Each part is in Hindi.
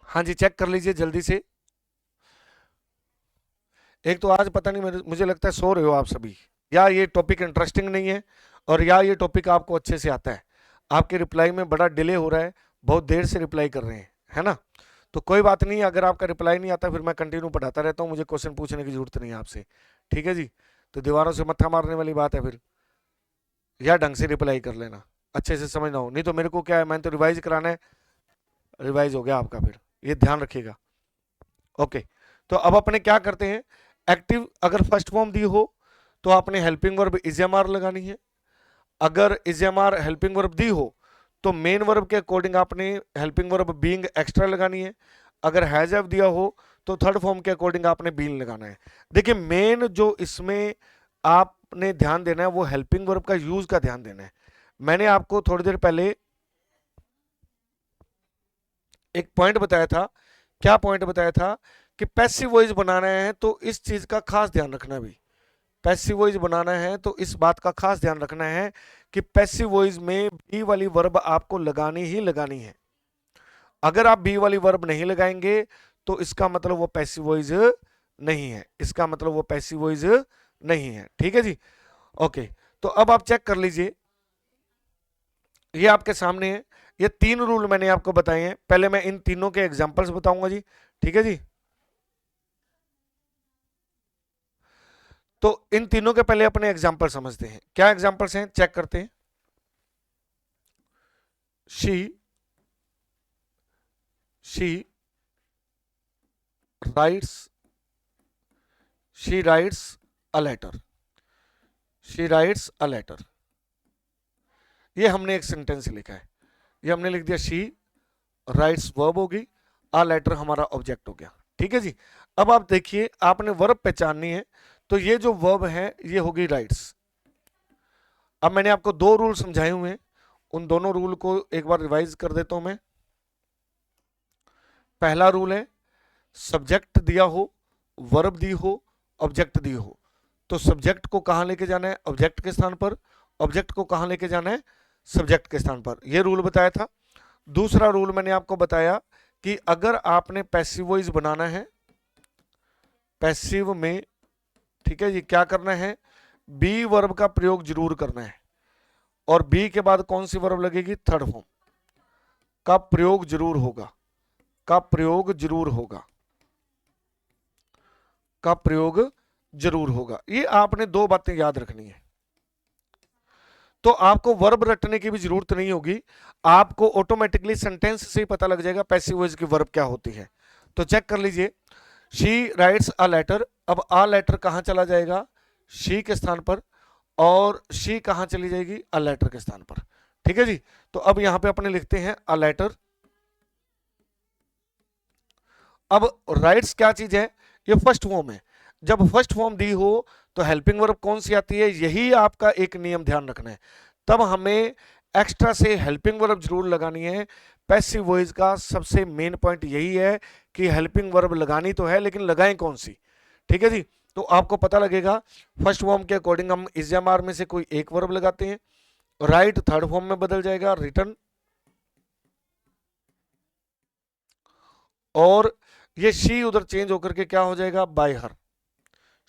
हाँ जी, चेक कर लीजिए जल्दी से। एक तो आज पता नहीं, मुझे लगता है सो रहे हो आप सभी, या ये टॉपिक इंटरेस्टिंग नहीं है, और या ये टॉपिक आपको अच्छे से आता है। आपके रिप्लाई में बड़ा डिले हो रहा है, बहुत देर से रिप्लाई कर रहे हैं, है ना। तो कोई बात नहीं, अगर आपका रिप्लाई नहीं आता फिर मैं कंटिन्यू पढ़ाता रहता हूँ, मुझे क्वेश्चन पूछने की जरूरत नहीं है आपसे। ठीक है जी। तो दीवारों से मत्था मारने वाली बात है फिर, या ढंग से रिप्लाई कर लेना, अच्छे से समझना हो, नहीं तो मेरे को क्या है, मैंने तो रिवाइज कराना है। रिवाइज हो गया आपका, फिर ये ध्यान रखिएगा। ओके। तो अब अपने क्या करते हैं, एक्टिव अगर फर्स्ट फॉर्म दी हो तो आपने helping verb is am are लगानी है। अगर is am are helping verb दी हो तो मेन वर्ब के अकॉर्डिंग आपने हेल्पिंग वर्ब बीइंग एक्स्ट्रा लगानी है। अगर हैज हैव दिया हो तो थर्ड फॉर्म के अकॉर्डिंग आपने बीन लगाना है। देखिए मेन जो इसमें आपने ध्यान देना है वो हेल्पिंग वर्ब का यूज का ध्यान देना है। मैंने आपको थोड़ी देर पहले एक पॉइंट बताया था। क्या पॉइंट बताया था कि पैसिव वॉइस बनाना है तो इस चीज का खास ध्यान रखना भी। पैसिव वॉइस बनाना है तो इस बात का खास ध्यान रखना है कि पैसिव वॉइस में बी वाली वर्ब आपको लगानी ही लगानी है। अगर आप बी वाली वर्ब नहीं लगाएंगे तो इसका मतलब वो पैसिव वॉइस नहीं है, इसका मतलब वो पैसिव वॉइस नहीं है। ठीक है जी। ओके। तो अब आप चेक कर लीजिए, ये आपके सामने है, ये तीन रूल मैंने आपको बताए हैं। पहले मैं इन तीनों के एग्जांपल्स बताऊंगा जी। ठीक है जी। तो इन तीनों के पहले अपने एग्जाम्पल समझते हैं। क्या एग्जाम्पल्स हैं चेक करते हैं। She she writes she writes a letter. She writes a letter, ये हमने एक सेंटेंस लिखा है। ये हमने लिख दिया शी राइट्स वर्ब होगी, अ लेटर हमारा ऑब्जेक्ट हो गया। ठीक है जी। अब आप देखिए आपने वर्ब पहचाननी है, तो ये जो वर्ब है ये होगी राइट्स। अब मैंने आपको दो रूल समझाए हुए हैं, उन दोनों रूल को एक बार रिवाइज कर देता हूं मैं। पहला रूल है सब्जेक्ट दिया हो, वर्ब दी हो, ऑब्जेक्ट दी हो, तो सब्जेक्ट को कहां लेके जाना है, ऑब्जेक्ट के स्थान पर। ऑब्जेक्ट को कहां लेके जाना है, सब्जेक्ट के स्थान पर। यह रूल बताया था। दूसरा रूल मैंने आपको बताया कि अगर आपने पैसिव वॉइस बनाना है, पैसिव में, ठीक है जी, क्या करना है, बी वर्ब का प्रयोग जरूर करना है। और बी के बाद कौन सी वर्ब लगेगी, थर्ड फॉर्म का प्रयोग जरूर होगा, का प्रयोग जरूर होगा, का प्रयोग जरूर होगा। ये आपने दो बातें याद रखनी है। तो आपको वर्ब रटने की भी जरूरत नहीं होगी, आपको ऑटोमेटिकली सेंटेंस से ही पता लग जाएगा पैसिव वॉइस की वर्ब क्या होती है। तो चेक कर लीजिए, शी राइट्स अ लेटर। अब अ लेटर कहां चला जाएगा, शी के स्थान पर, और शी कहां चली जाएगी, अ लेटर के स्थान पर। ठीक है जी। तो अब यहां पे अपने लिखते हैं अ लेटर। अब राइट्स क्या चीज है, ये फर्स्ट फॉर्म है। जब फर्स्ट फॉर्म दी हो तो हेल्पिंग वर्ब कौन सी आती है, यही आपका एक नियम ध्यान रखना है। तब हमें एक्स्ट्रा से हेल्पिंग वर्ब जरूर लगानी है। पैसिव वॉइस का सबसे मेन पॉइंट यही है कि हेल्पिंग वर्ब लगानी तो है, लेकिन लगाएं कौन सी। ठीक है जी। तो आपको पता लगेगा, फर्स्ट फॉर्म के अकॉर्डिंग हम इज एम आर में से कोई एक वर्ब लगाते हैं, राइट थर्ड फॉर्म में बदल जाएगा रिटर्न, और ये शी उधर चेंज होकर के क्या हो जाएगा, बाय हर।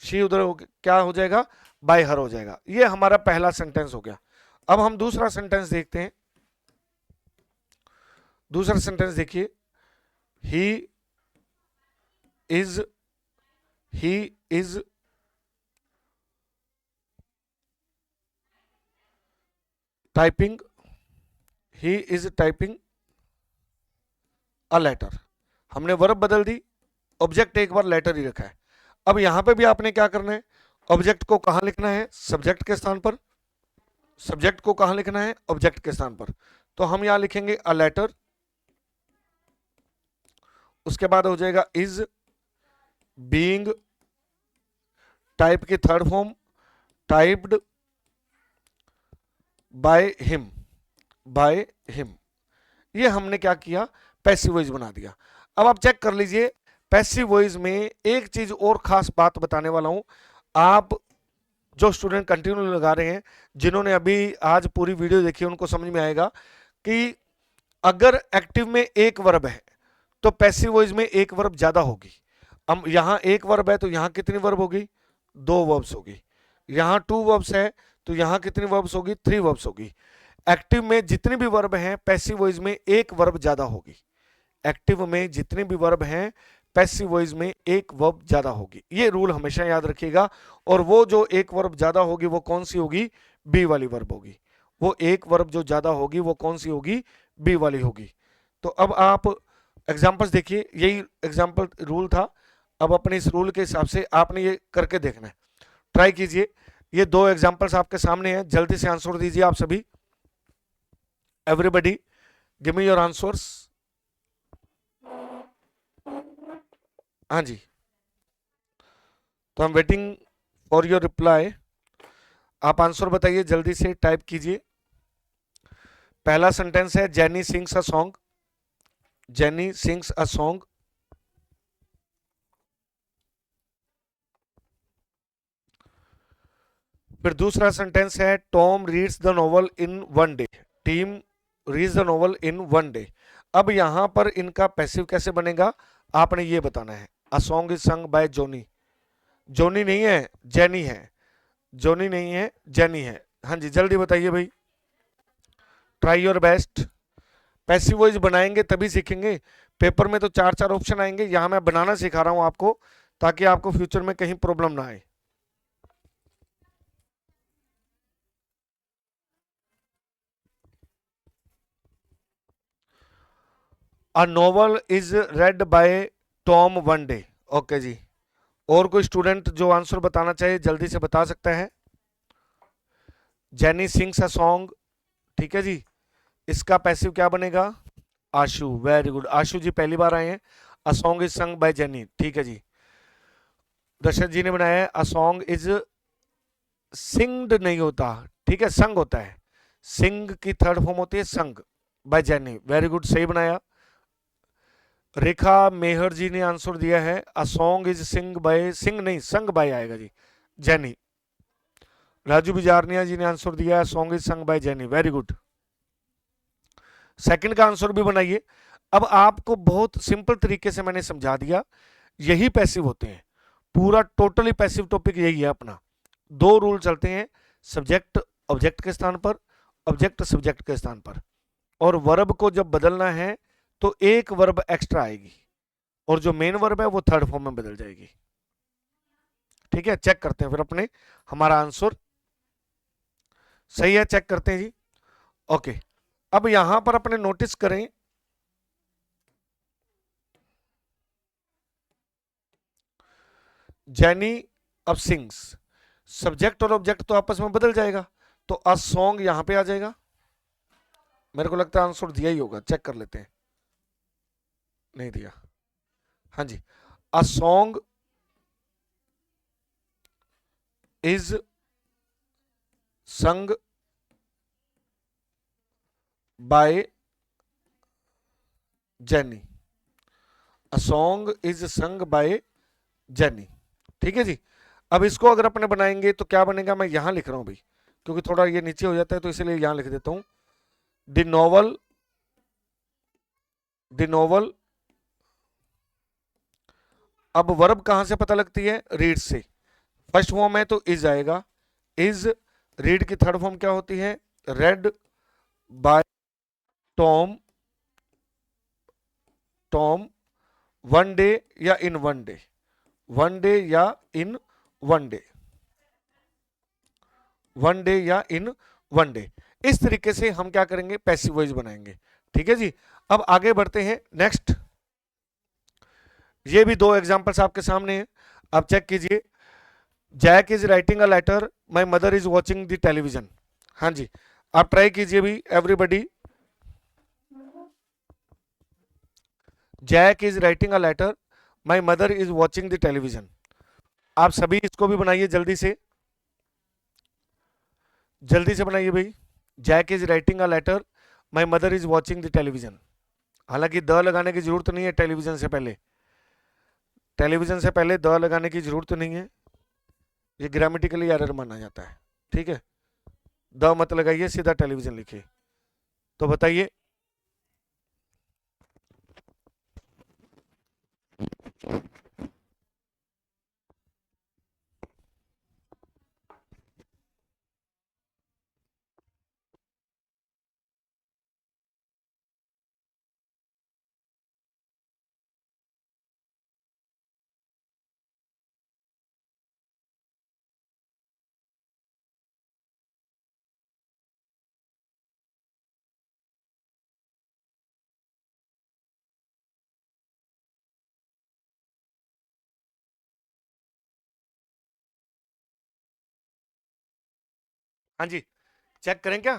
शी उधर क्या हो जाएगा, बाय हर हो जाएगा। ये हमारा पहला सेंटेंस हो गया। अब हम दूसरा सेंटेंस देखते हैं। दूसरा सेंटेंस देखिए, he is he is typing, he is typing a letter. हमने वर्ब बदल दी, ऑब्जेक्ट एक बार लेटर ही रखा है। अब यहां पे भी आपने क्या करना है, ऑब्जेक्ट को कहां लिखना है, सब्जेक्ट के स्थान पर। सब्जेक्ट को कहां लिखना है, ऑब्जेक्ट के स्थान पर। तो हम यहां लिखेंगे अ लेटर, उसके बाद हो जाएगा इज बीइंग, टाइप की third form typed bye him, by him. ये हमने क्या किया, पैसिव वॉइस बना दिया। अब आप चेक कर लीजिए, पैसिव वॉइस में एक चीज और खास बात बताने वाला हूं। आप जो स्टूडेंट कंटिन्यू लगा रहे हैं, जिन्होंने अभी आज पूरी वीडियो देखी, उनको समझ में आएगा कि अगर एक्टिव में एक वर्ब है तो पैसिव वॉइस में एक वर्ब ज्यादा होगी। अब यहां एक वर्ब है तो यहां कितनी वर्ब होगी, 2 वर्ब्स होगी। यहां 2 वर्ब्स है तो यहां कितनी वर्ब्स होगी, 3 वर्ब्स होगी। एक्टिव में जितनी भी वर्ब हैं पैसिव वॉइस में एक वर्ब ज्यादा होगी। एक्टिव में जितने भी वर्ब हैं पैसिव वॉइस में एक वर्ब ज्यादा होगी। ये रूल हमेशा याद रखिएगा। और वो जो एक वर्ब ज्यादा होगी वो कौन सी होगी, बी वाली वर्ब होगी। वो एक वर्ब जो ज्यादा होगी वो कौन सी होगी, बी वाली होगी। तो अब आप एग्जांपल्स देखिए, यही एग्जांपल रूल था। अब अपने इस रूल के हिसाब से आपने ये करके देखना है, ट्राई कीजिए। ये 2 एग्जांपल्स आपके सामने हैं, जल्दी से आंसर दीजिए आप सभी। Everybody give me your answers. हाँ जी, तो I am waiting for your reply. आप आंसर बताइए, जल्दी से टाइप कीजिए। पहला सेंटेंस है jenny sings a song. Jenny sings a song. फिर दूसरा सेंटेंस है Tom reads the novel in one day. Team reads the novel in one day. अब यहां पर इनका पैसिव कैसे बनेगा, आपने ये बताना है। A song is sung by Jonny. Jonny नहीं है, जेनी है। जोनी नहीं है, जेनी है। हाँ जी, जल्दी बताइए भाई, try your best. Passive voice बनाएंगे तभी सीखेंगे। पेपर में तो 4 ऑप्शन आएंगे, यहां मैं बनाना सिखा रहा हूं आपको, ताकि आपको फ्यूचर में कहीं प्रॉब्लम ना आए। A novel is read by Tom one day. Okay जी, और कोई स्टूडेंट जो आंसर बताना चाहिए जल्दी से बता सकता है। जेनी सिंग्स अ सॉन्ग, ठीक है जी। इसका पैसिव क्या बनेगा, आशु। वेरी गुड, आशु जी पहली बार आए हैं। अ song is sung by Jenny, ठीक है जी। दशरथ जी ने बनाया है अ सॉन्ग इज सिंग्ड नहीं होता, ठीक है, संग होता है। सिंग की थर्ड फॉर्म होती है संग, बाय जेनी। वेरी गुड, सही बनाया। रेखा मेहर जी ने आंसर दिया है a song is sing by, sing नहीं संग बाय आएगा जी, जेनी। राजू बिजारनिया जी ने आंसर दिया है song is sung by Jenny. Very good, second का आंसर भी बनाइए। अब आपको बहुत सिंपल तरीके से मैंने समझा दिया, यही पैसिव होते हैं। पूरा टोटली पैसिव टॉपिक यही है अपना। 2 रूल चलते हैं, सब्जेक्ट ऑब्जेक्ट के स्थान पर, ऑब्जेक्ट सब्जेक्ट के स्थान पर। और वर्ब को जब बदलना है तो एक वर्ब एक्स्ट्रा आएगी, और जो मेन वर्ब है वो थर्ड फॉर्म में बदल जाएगी। ठीक है, चेक करते हैं फिर अपने, हमारा आंसर सही है, चेक करते हैं जी। ओके, अब यहां पर अपने नोटिस करें, जेनी अब सिंग्स, सब्जेक्ट और ऑब्जेक्ट तो आपस में बदल जाएगा, तो अ सॉन्ग यहां पे आ जाएगा। मेरे को लगता है आंसर दिया ही होगा, चेक कर लेते हैं। नहीं दिया, हाँ जी। A song is sung by Jenny. A song is sung by Jenny, ठीक है जी। अब इसको अगर अपने बनाएंगे तो क्या बनेगा, मैं यहां लिख रहा हूं भाई, क्योंकि थोड़ा ये नीचे हो जाता है तो इसलिए यहां लिख देता हूं। The novel, the novel. अब वर्ब कहां से पता लगती है, रीड से। फर्स्ट फॉर्म है तो इज आएगा, इज। रीड की थर्ड फॉर्म क्या होती है, read by Tom, Tom one day या in one day, one day या in one day, one day या इन वन डे। इस तरीके से हम क्या करेंगे, पैसिव वॉइस बनाएंगे। ठीक है जी, अब आगे बढ़ते हैं नेक्स्ट। ये भी 2 एग्जांपल्स आपके सामने हैं, आप चेक कीजिए। Jack is writing a letter, my mother is watching the television. हाँ जी, आप ट्राई कीजिए भी everybody. Jack is writing a letter, my mother is watching the television. आप सभी इसको भी बनाइए जल्दी से, जल्दी से बनाइए भाई। Jack is writing a letter, my mother is watching the television. हालांकि द लगाने की जरूरत नहीं है, टेलीविजन से पहले, टेलीविजन से पहले द लगाने की जरूरत नहीं है, ये ग्रामेटिकली एरर माना जाता है। ठीक है, द मत लगाइए, सीधा टेलीविजन लिखिए। तो बताइए, हाँ जी, चेक करें क्या?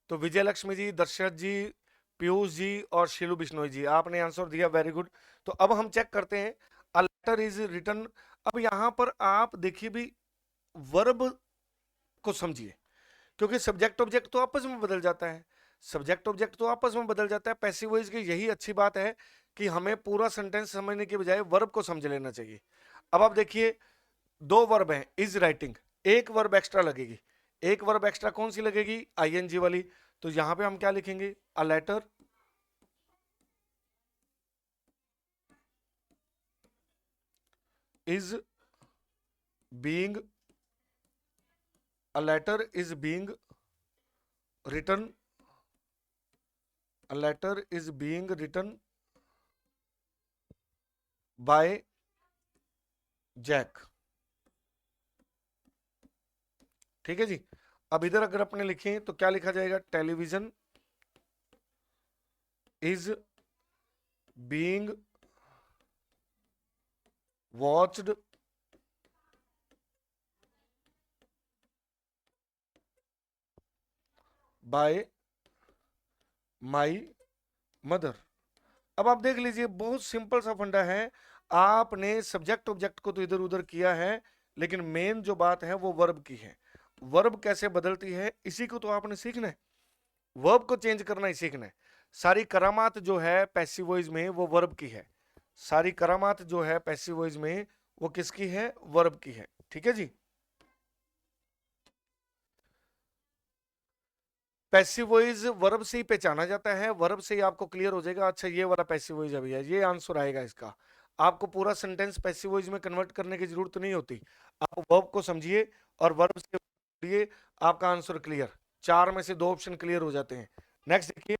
तो विजय लक्ष्मी जी, दशरथ जी, पीयूष जी और शीलू बिश्नोई जी, आपने आंसर दिया, वेरी गुड। तो अब हम चेक करते हैं, अ लेटर इज रिटन। अब यहां पर आप देखिए भी, वर्ब को समझिए, क्योंकि सब्जेक्ट ऑब्जेक्ट तो आपस में बदल जाता है, सब्जेक्ट ऑब्जेक्ट तो आपस में बदल जाता है। पैसिव वॉइस की यही अच्छी बात है कि हमें पूरा सेंटेंस समझने के बजाय वर्ब को समझ लेना चाहिए। अब आप देखिए, दो वर्ब हैं, इज राइटिंग, एक वर्ब एक्स्ट्रा लगेगी। एक वर्ब एक्स्ट्रा कौन सी लगेगी? आईएनजी वाली। तो यहां पे हम क्या लिखेंगे? A letter is being, a letter is being written, a letter is being written by Jack. ठीक है जी। अब इधर अगर अपने लिखें तो क्या लिखा जाएगा? Television is being watched bye my mother. अब आप देख लीजिए, बहुत सिंपल सा फंडा है। आपने सब्जेक्ट ऑब्जेक्ट को तो इधर उधर किया है, लेकिन मेन जो बात है वो वर्ब की है। वर्ब कैसे बदलती है, इसी को तो आपने सीखना है, वर्ब को चेंज करना ही सीखना है। सारी करामात जो है पैसिव वॉइस में वो वर्ब की है, सारी करामात जो है पैसिव वॉइस में वो किसकी है? वर्ब की है। ठीक है जी। पैसिव वॉइस वर्ब से ही पहचाना जाता है, वर्ब से ही आपको क्लियर हो जाएगा, अच्छा ये वाला पैसिव वॉइस अभी है, ये आंसर आएगा इसका। आपको पूरा सेंटेंस पैसिव वॉइस में कन्वर्ट करने की जरूरत नहीं होती, आप वर्ब को समझिए और वर्ब से लिए आपका आंसर क्लियर। चार में से दो ऑप्शन क्लियर हो जाते हैं। नेक्स्ट देखिए,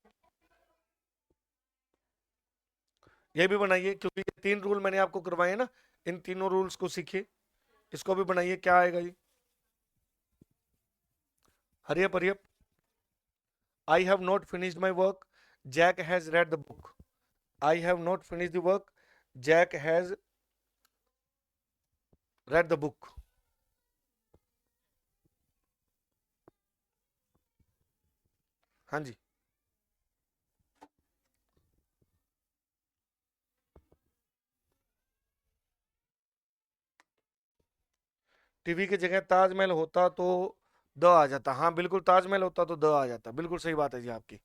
ये भी बनाइए, क्योंकि ये तीन रूल मैंने आपको करवाए हैं ना, इन तीनों रूल्स को सीखिए। इसको भी बनाइए, क्या आएगा ये? Hurry up hurry up. I have not finished my work, Jack has read the book. I have not finished the work, Jack has read the book. हाँ जी। टीवी की जगह ताजमहल होता तो द आ जाता, हाँ बिल्कुल, ताजमहल होता तो द आ जाता, बिल्कुल सही बात है जी आपकी।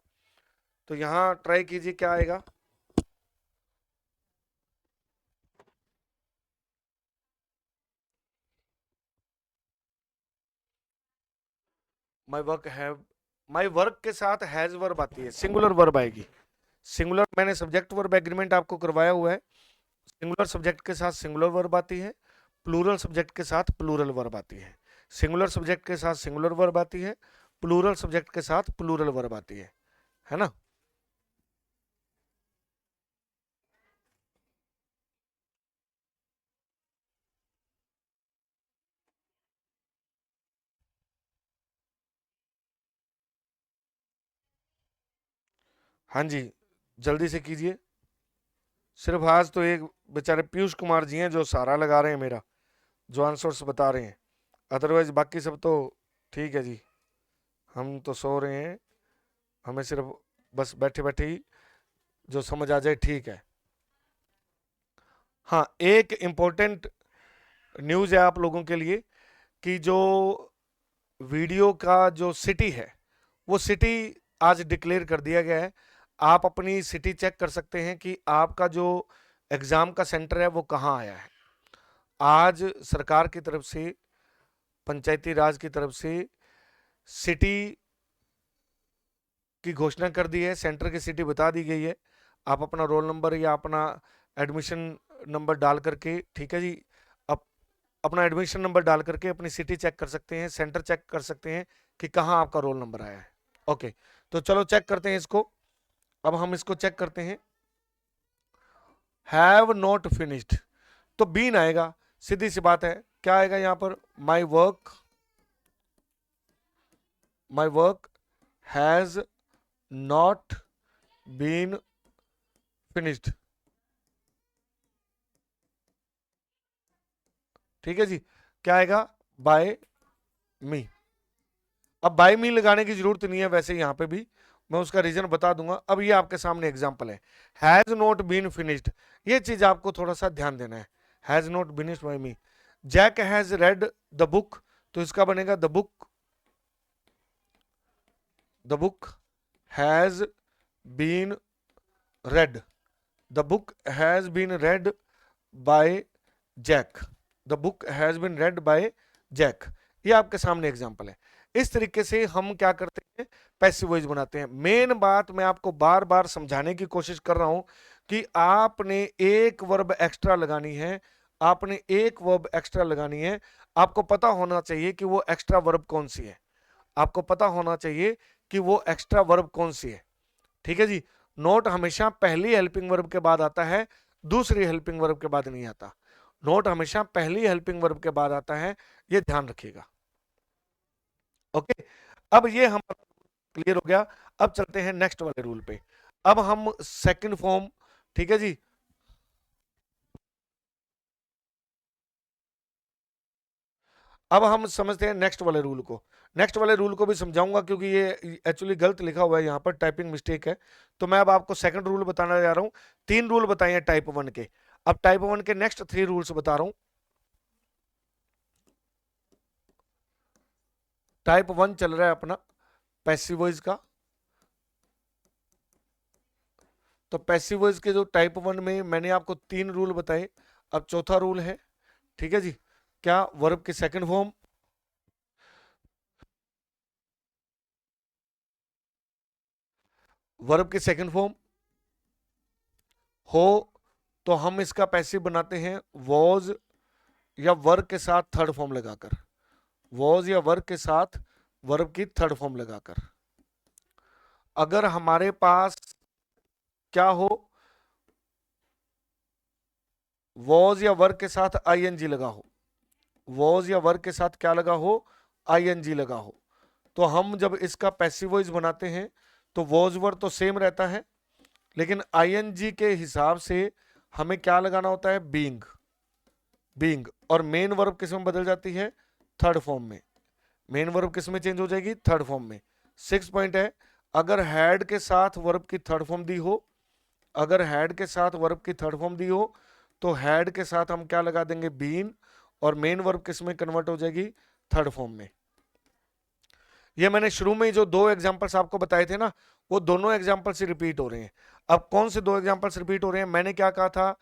तो यहाँ ट्राई कीजिए, क्या आएगा? My work have, my work के साथ हैज वर्ब आती है, सिंगुलर वर्ब आएगी। सिंगुलर, मैंने सब्जेक्ट वर्ब एग्रीमेंट आपको करवाया हुआ है। सिंगुलर सब्जेक्ट के साथ सिंगुलर वर्ब आती है, प्लूरल सब्जेक्ट के साथ प्लूरल वर्ब आती है। सिंगुलर सब्जेक्ट के साथ सिंगुलर वर्ब आती है, प्लूरल सब्जेक्ट के साथ प्लूरल वर्ब आती है ना? हाँ जी, जल्दी से कीजिए। सिर्फ आज तो एक बेचारे पीयूष कुमार जी हैं जो सहारा लगा रहे हैं मेरा, जो आंसर्स बता रहे हैं, अदरवाइज बाकी सब तो ठीक है जी। हम तो सो रहे हैं, हमें सिर्फ बस बैठे बैठे ही जो समझ आ जाए ठीक है। हाँ, एक इम्पोर्टेंट न्यूज़ है आप लोगों के लिए, कि जो वीडियो का जो सिटी है, वो सिटी आज डिक्लेयर कर दिया गया है। आप अपनी सिटी चेक कर सकते हैं कि आपका जो एग्ज़ाम का सेंटर है वो कहाँ आया है। आज सरकार की तरफ से, पंचायती राज की तरफ से सिटी की घोषणा कर दी है, सेंटर की सिटी बता दी गई है। आप अपना रोल नंबर या अपना एडमिशन नंबर डाल करके, ठीक है जी, अब अपना एडमिशन नंबर डाल करके अपनी सिटी चेक कर सकते हैं, सेंटर चेक कर सकते हैं कि कहाँ आपका रोल नंबर आया है। ओके, तो चलो चेक करते हैं इसको। अब हम इसको चेक करते हैं, हैव नॉट फिनिश्ड, तो बीन आएगा, सीधी सी बात है। क्या आएगा यहां पर, my work has not been finished, ठीक है जी। क्या आएगा, बाय मी। अब बाय मी लगाने की जरूरत नहीं है वैसे यहां पे भी, मैं उसका रीजन बता दूंगा। अब ये आपके सामने एग्जांपल है, हैज नॉट बीन फिनिश्ड, ये चीज आपको थोड़ा सा ध्यान देना है। Has not finished by me. Jack has read the book, तो इसका बनेगा the book has been read, the book has been read by Jack, the book has been read by Jack. ये आपके सामने एग्जांपल है। इस तरीके से हम क्या करते हैं, पैसिव वॉइस बनाते हैं। मेन बात मैं आपको बार बार समझाने की कोशिश कर रहा हूं कि आपने एक वर्ब एक्स्ट्रा लगानी है, आपने एक वर्ब एक्स्ट्रा लगानी है। आपको पता होना चाहिए कि वो एक्स्ट्रा वर्ब कौन सी है, आपको पता होना चाहिए कि वो एक्स्ट्रा वर्ब कौन सी है, ठीक है जी। नोट हमेशा पहली हेल्पिंग वर्ब के बाद आता है, दूसरी हेल्पिंग वर्ब के बाद नहीं आता। नोट हमेशा पहली हेल्पिंग वर्ब के बाद आता है, ये ध्यान रखिएगा। ओके, अब ये हम क्लियर हो गया। अब चलते हैं नेक्स्ट वाले रूल पे। अब हम सेकंड फॉर्म, ठीक है जी, अब हम समझते हैं नेक्स्ट वाले रूल को। नेक्स्ट वाले रूल को भी समझाऊंगा क्योंकि ये एक्चुअली गलत लिखा हुआ है, यहाँ पर टाइपिंग मिस्टेक है। तो मैं अब आपको सेकंड रूल बताना जा रहा हूं। 3 रूल बताए हैं टाइप 1 के, अब टाइप 1 के नेक्स्ट 3 रूल्स बता रहा हूं। टाइप 1 चल रहा है अपना पैसिव वॉइस का। तो पैसिव वॉइस के जो टाइप 1 में मैंने आपको 3 रूल बताए, अब चौथा रूल है, ठीक है जी। क्या, वर्ब की सेकंड फॉर्म, वर्ब की सेकंड फॉर्म हो तो हम इसका पैसिव बनाते हैं वॉज या वर्ब के साथ थर्ड फॉर्म लगाकर, वॉज या वर्ब के साथ वर्ब की थर्ड फॉर्म लगाकर। अगर हमारे पास क्या हो, वॉज या वर्ब के साथ आईएनजी लगा हो, वॉज या वर्ब के साथ क्या लगा हो, आईएनजी लगा हो, तो हम जब इसका पैसिव वॉइस बनाते हैं तो वॉज वर्ब तो सेम रहता है, लेकिन आईएनजी के हिसाब से हमें क्या लगाना होता है, बीइंग। और मेन वर्ब किस में बदल जाती है, थर्ड फॉर्म में। मेन वर्ब किस में चेंज हो जाएगी, थर्ड फॉर्म में। 6 पॉइंट है, अगर हैड के साथ वर्ब की थर्ड फॉर्म दी हो, अगर हैड के साथ वर्ब की थर्ड फॉर्म दी हो तो हैड के साथ हम क्या लगा देंगे, बीन, और मेन वर्ब किस में कन्वर्ट हो जाएगी, थर्ड फॉर्म में। ये मैंने शुरू में जो 2 एग्जांपल्स आपको बताए थे ना, वो दोनों एग्जांपल से रिपीट हो रहे हैं। अब कौन से 2 एग्जांपल्स रिपीट हो रहे हैं, मैंने क्या कहा था,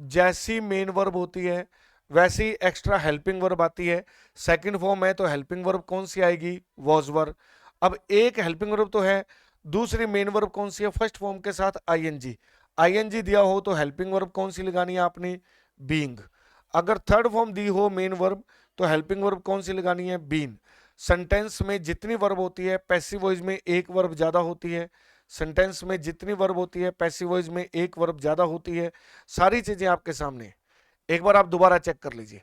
जैसी मेन वर्ब होती है वैसी एक्स्ट्रा हेल्पिंग वर्ब आती है। सेकंड फॉर्म है तो हेल्पिंग वर्ब कौन सी आएगी, वॉज वर्ब। अब एक हेल्पिंग वर्ब तो है, दूसरी मेन वर्ब कौन सी है, फर्स्ट फॉर्म के साथ आईएनजी। आईएनजी दिया हो तो हेल्पिंग वर्ब कौन सी लगानी है आपने, बीइंग। अगर थर्ड फॉर्म दी हो मेन वर्ब तो हेल्पिंग वर्ब कौन सी लगानी है, बीन। सेंटेंस में जितनी वर्ब होती है पैसिव वॉइस में एक वर्ब ज्यादा होती है, सेंटेंस में जितनी वर्ब होती है पैसिव वॉइस में एक वर्ब ज्यादा होती है। सारी चीजें आपके सामने, एक बार आप दोबारा चेक कर लीजिए।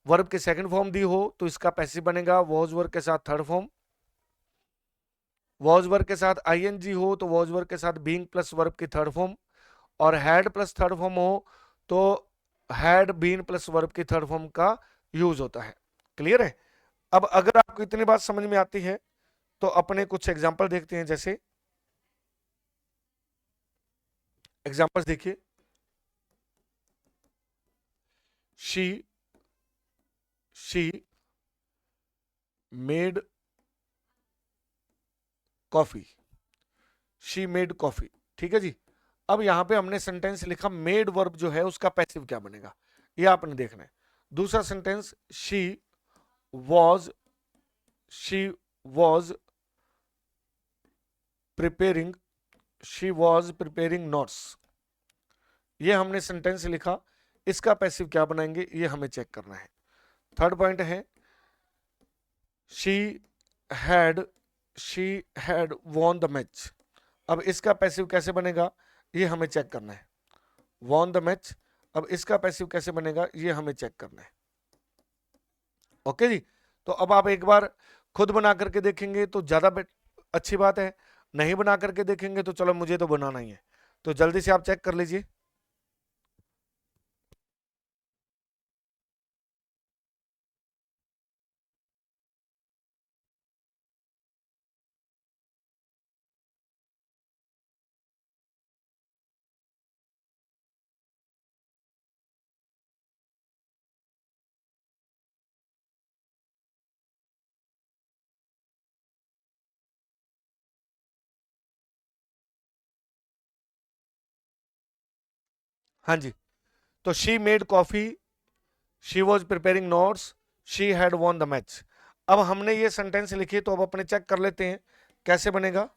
वर्ब की सेकंड फॉर्म दी हो तो इसका पैसिव बनेगा वॉज वर्ब के साथ थर्ड फॉर्म, वॉज वर्ब के साथ आईएनजी हो तो वॉज वर्ब के साथ बीइंग प्लस वर्ब की थर्ड फॉर्म, और हैड प्लस थर्ड फॉर्म हो तो हैड बीन प्लस वर्ब की थर्ड फॉर्म का यूज होता है। क्लियर है। अब अगर आपको इतनी बात समझ में आती है तो अपने कुछ एग्जांपल देखते हैं। जैसे एग्जांपल्स देखिए, she made coffee, she made coffee, ठीक है जी। अब यहां पे हमने सेंटेंस लिखा, मेड वर्ब जो है उसका पैसिव क्या बनेगा ये आपने देखना है। दूसरा sentence, was she was preparing she was preparing notes, ये हमने सेंटेंस लिखा, इसका पैसिव क्या बनाएंगे ये हमें चेक करना है। थर्ड पॉइंट है she had she had von the match. अब इसका पैसिव कैसे बनेगा ये हमें चेक करना है। वॉन द मैच, अब इसका पैसिव कैसे बनेगा ये हमें चेक करना है। ओके जी, तो अब आप एक बार खुद बना करके देखेंगे तो ज्यादा अच्छी बात है, नहीं बना करके देखेंगे तो चलो मुझे तो बनाना ही है, तो जल्दी से आप चेक कर लीजिए। हाँ जी, तो she made coffee, she was preparing notes, she had von the match. अब हमने ये सेंटेंस लिखी तो अब अपने चेक कर लेते हैं कैसे बनेगा।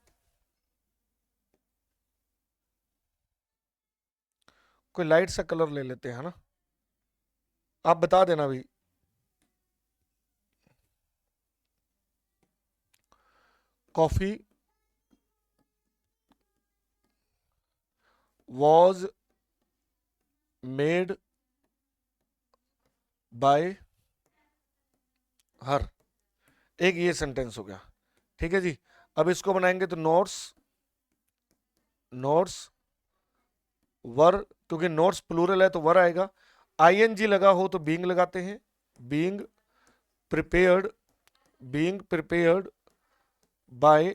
कोई लाइट सा कलर ले लेते हैं, है ना, आप बता देना भाई। कॉफी वॉज मेड बाय हर, एक ये सेंटेंस हो गया। ठीक है जी, अब इसको बनाएंगे तो नोट्स, नोट्स वर, क्योंकि नोट्स प्लूरल है तो वर आएगा। आईएनजी लगा हो तो बीइंग लगाते हैं, being prepared, being prepared by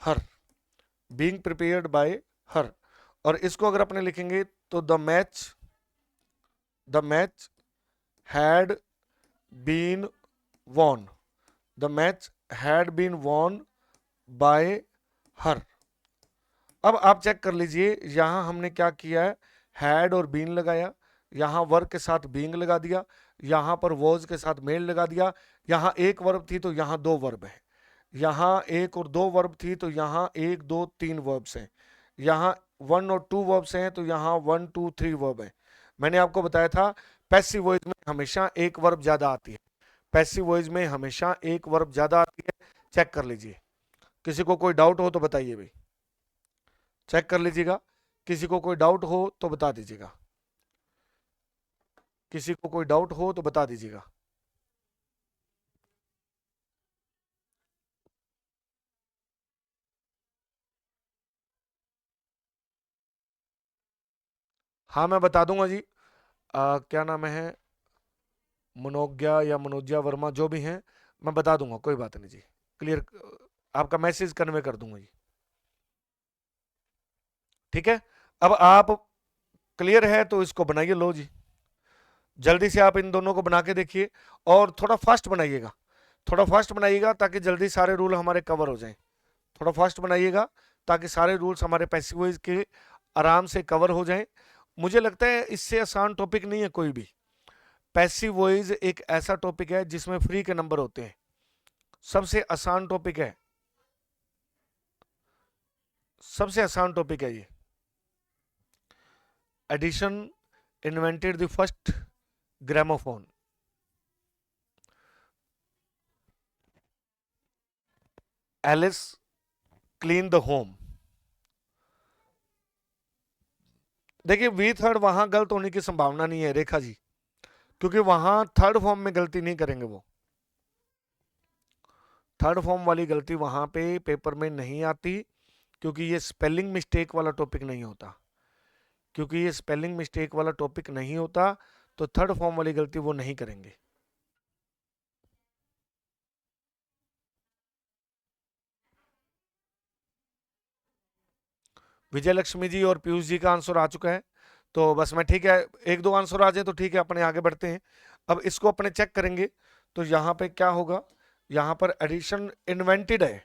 her, being prepared by her. और इसको अगर अपने लिखेंगे तो the match had been won, the match had been won by her. अब आप चेक कर लीजिए यहां हमने क्या किया है, हैड और बीन लगाया, यहां वर्ब के साथ बीइंग लगा दिया, यहां पर वॉज के साथ मेल लगा दिया, यहां एक वर्ब थी तो यहां दो वर्ब है, यहां एक और दो वर्ब थी तो यहां एक दो तीन वर्ब्स हैं, यहां वन और टू वर्ब्स हैं तो यहां वन टू थ्री वर्ब है। मैंने आपको बताया था पैसिव वॉइस में हमेशा एक वर्ब ज्यादा आती है, पैसिव वॉइस में हमेशा एक वर्ब ज्यादा आती है। चेक कर लीजिए, किसी को कोई डाउट हो तो बताइए भाई, चेक कर लीजिएगा, किसी को कोई डाउट हो तो बता दीजिएगा, किसी को कोई डाउट हो तो बता दीजिएगा। हाँ मैं बता दूंगा जी। क्या नाम है, मनोज्ञा या मनोज्या वर्मा जो भी हैं, मैं बता दूंगा, कोई बात नहीं जी, क्लियर, आपका मैसेज कन्वे कर दूंगा जी। ठीक है, अब आप क्लियर है तो इसको बनाइए, लो जी, जल्दी से आप इन दोनों को बना के देखिए, और थोड़ा फास्ट बनाइएगा, थोड़ा फास्ट बनाइएगा ताकि जल्दी सारे रूल हमारे कवर हो जाएं। थोड़ा फास्ट बनाइएगा ताकि सारे रूल्स हमारे पैसिव वॉइस के आराम से कवर हो जाएं। मुझे लगता है इससे आसान टॉपिक नहीं है कोई भी। पैसिव वॉइस एक ऐसा टॉपिक है जिसमें फ्री के नंबर होते हैं, सबसे आसान टॉपिक है, सबसे आसान टॉपिक है ये। Edison invented the first gramophone, Alice clean the home. देखिए वी थर्ड वहां गलत होने की संभावना नहीं है रेखा जी, क्योंकि वहां थर्ड फॉर्म में गलती नहीं करेंगे वो, थर्ड फॉर्म वाली गलती वहां पे पेपर में नहीं आती, क्योंकि ये स्पेलिंग मिस्टेक वाला टॉपिक नहीं होता, क्योंकि ये स्पेलिंग मिस्टेक वाला टॉपिक नहीं होता, तो थर्ड फॉर्म वाली गलती वो नहीं करेंगे। विजय लक्ष्मी जी और पीयूष जी का आंसर आ चुका है, तो बस मैं, ठीक है, एक दो आंसर आ जाए तो ठीक है, अपने आगे बढ़ते हैं। अब इसको अपने चेक करेंगे तो यहाँ पे क्या होगा, यहाँ पर एडिशन इन्वेंटेड है,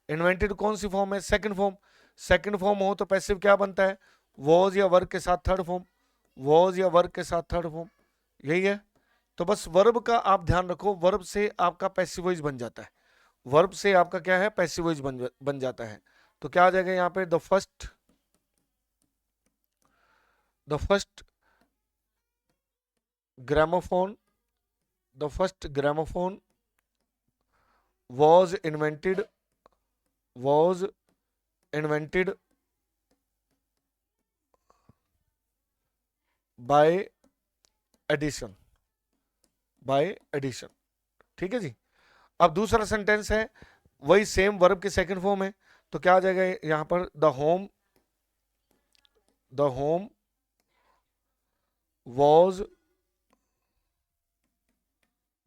इन्वेंटेड कौन सी फॉर्म है, सेकंड फॉर्म, सेकंड फॉर्म हो तो पैसिव क्या बनता है, वॉज या वर्ग के साथ थर्ड फॉर्म, वॉज या वर्ग के साथ थर्ड फॉर्म, यही है। तो बस वर्ब का आप ध्यान रखो, वर्ब से आपका पैसिव वॉइस बन जाता है, वर्ब से आपका क्या है, पैसिव वॉइस बन जाता है। तो क्या आ जाएगा यहाँ पे, the first gramophone, the first gramophone was invented was invented by Edison, by Edison. ठीक है जी। अब दूसरा सेंटेंस है, वही सेम वर्ब की सेकंड फॉर्म है, तो क्या आ जाएगा यहां पर, the home was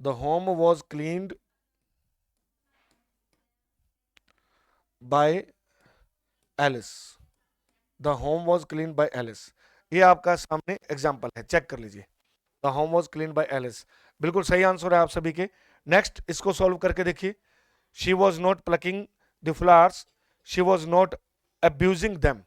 the home was cleaned by Alice, the home was clean by Alice. ये आपका सामने एग्जाम्पल है, चेक कर लीजिए। The home was clean by Alice, बिल्कुल सही आंसर है आप सभी के। नेक्स्ट इसको सॉल्व करके देखिए। She was not plucking the flowers, she was not abusing them.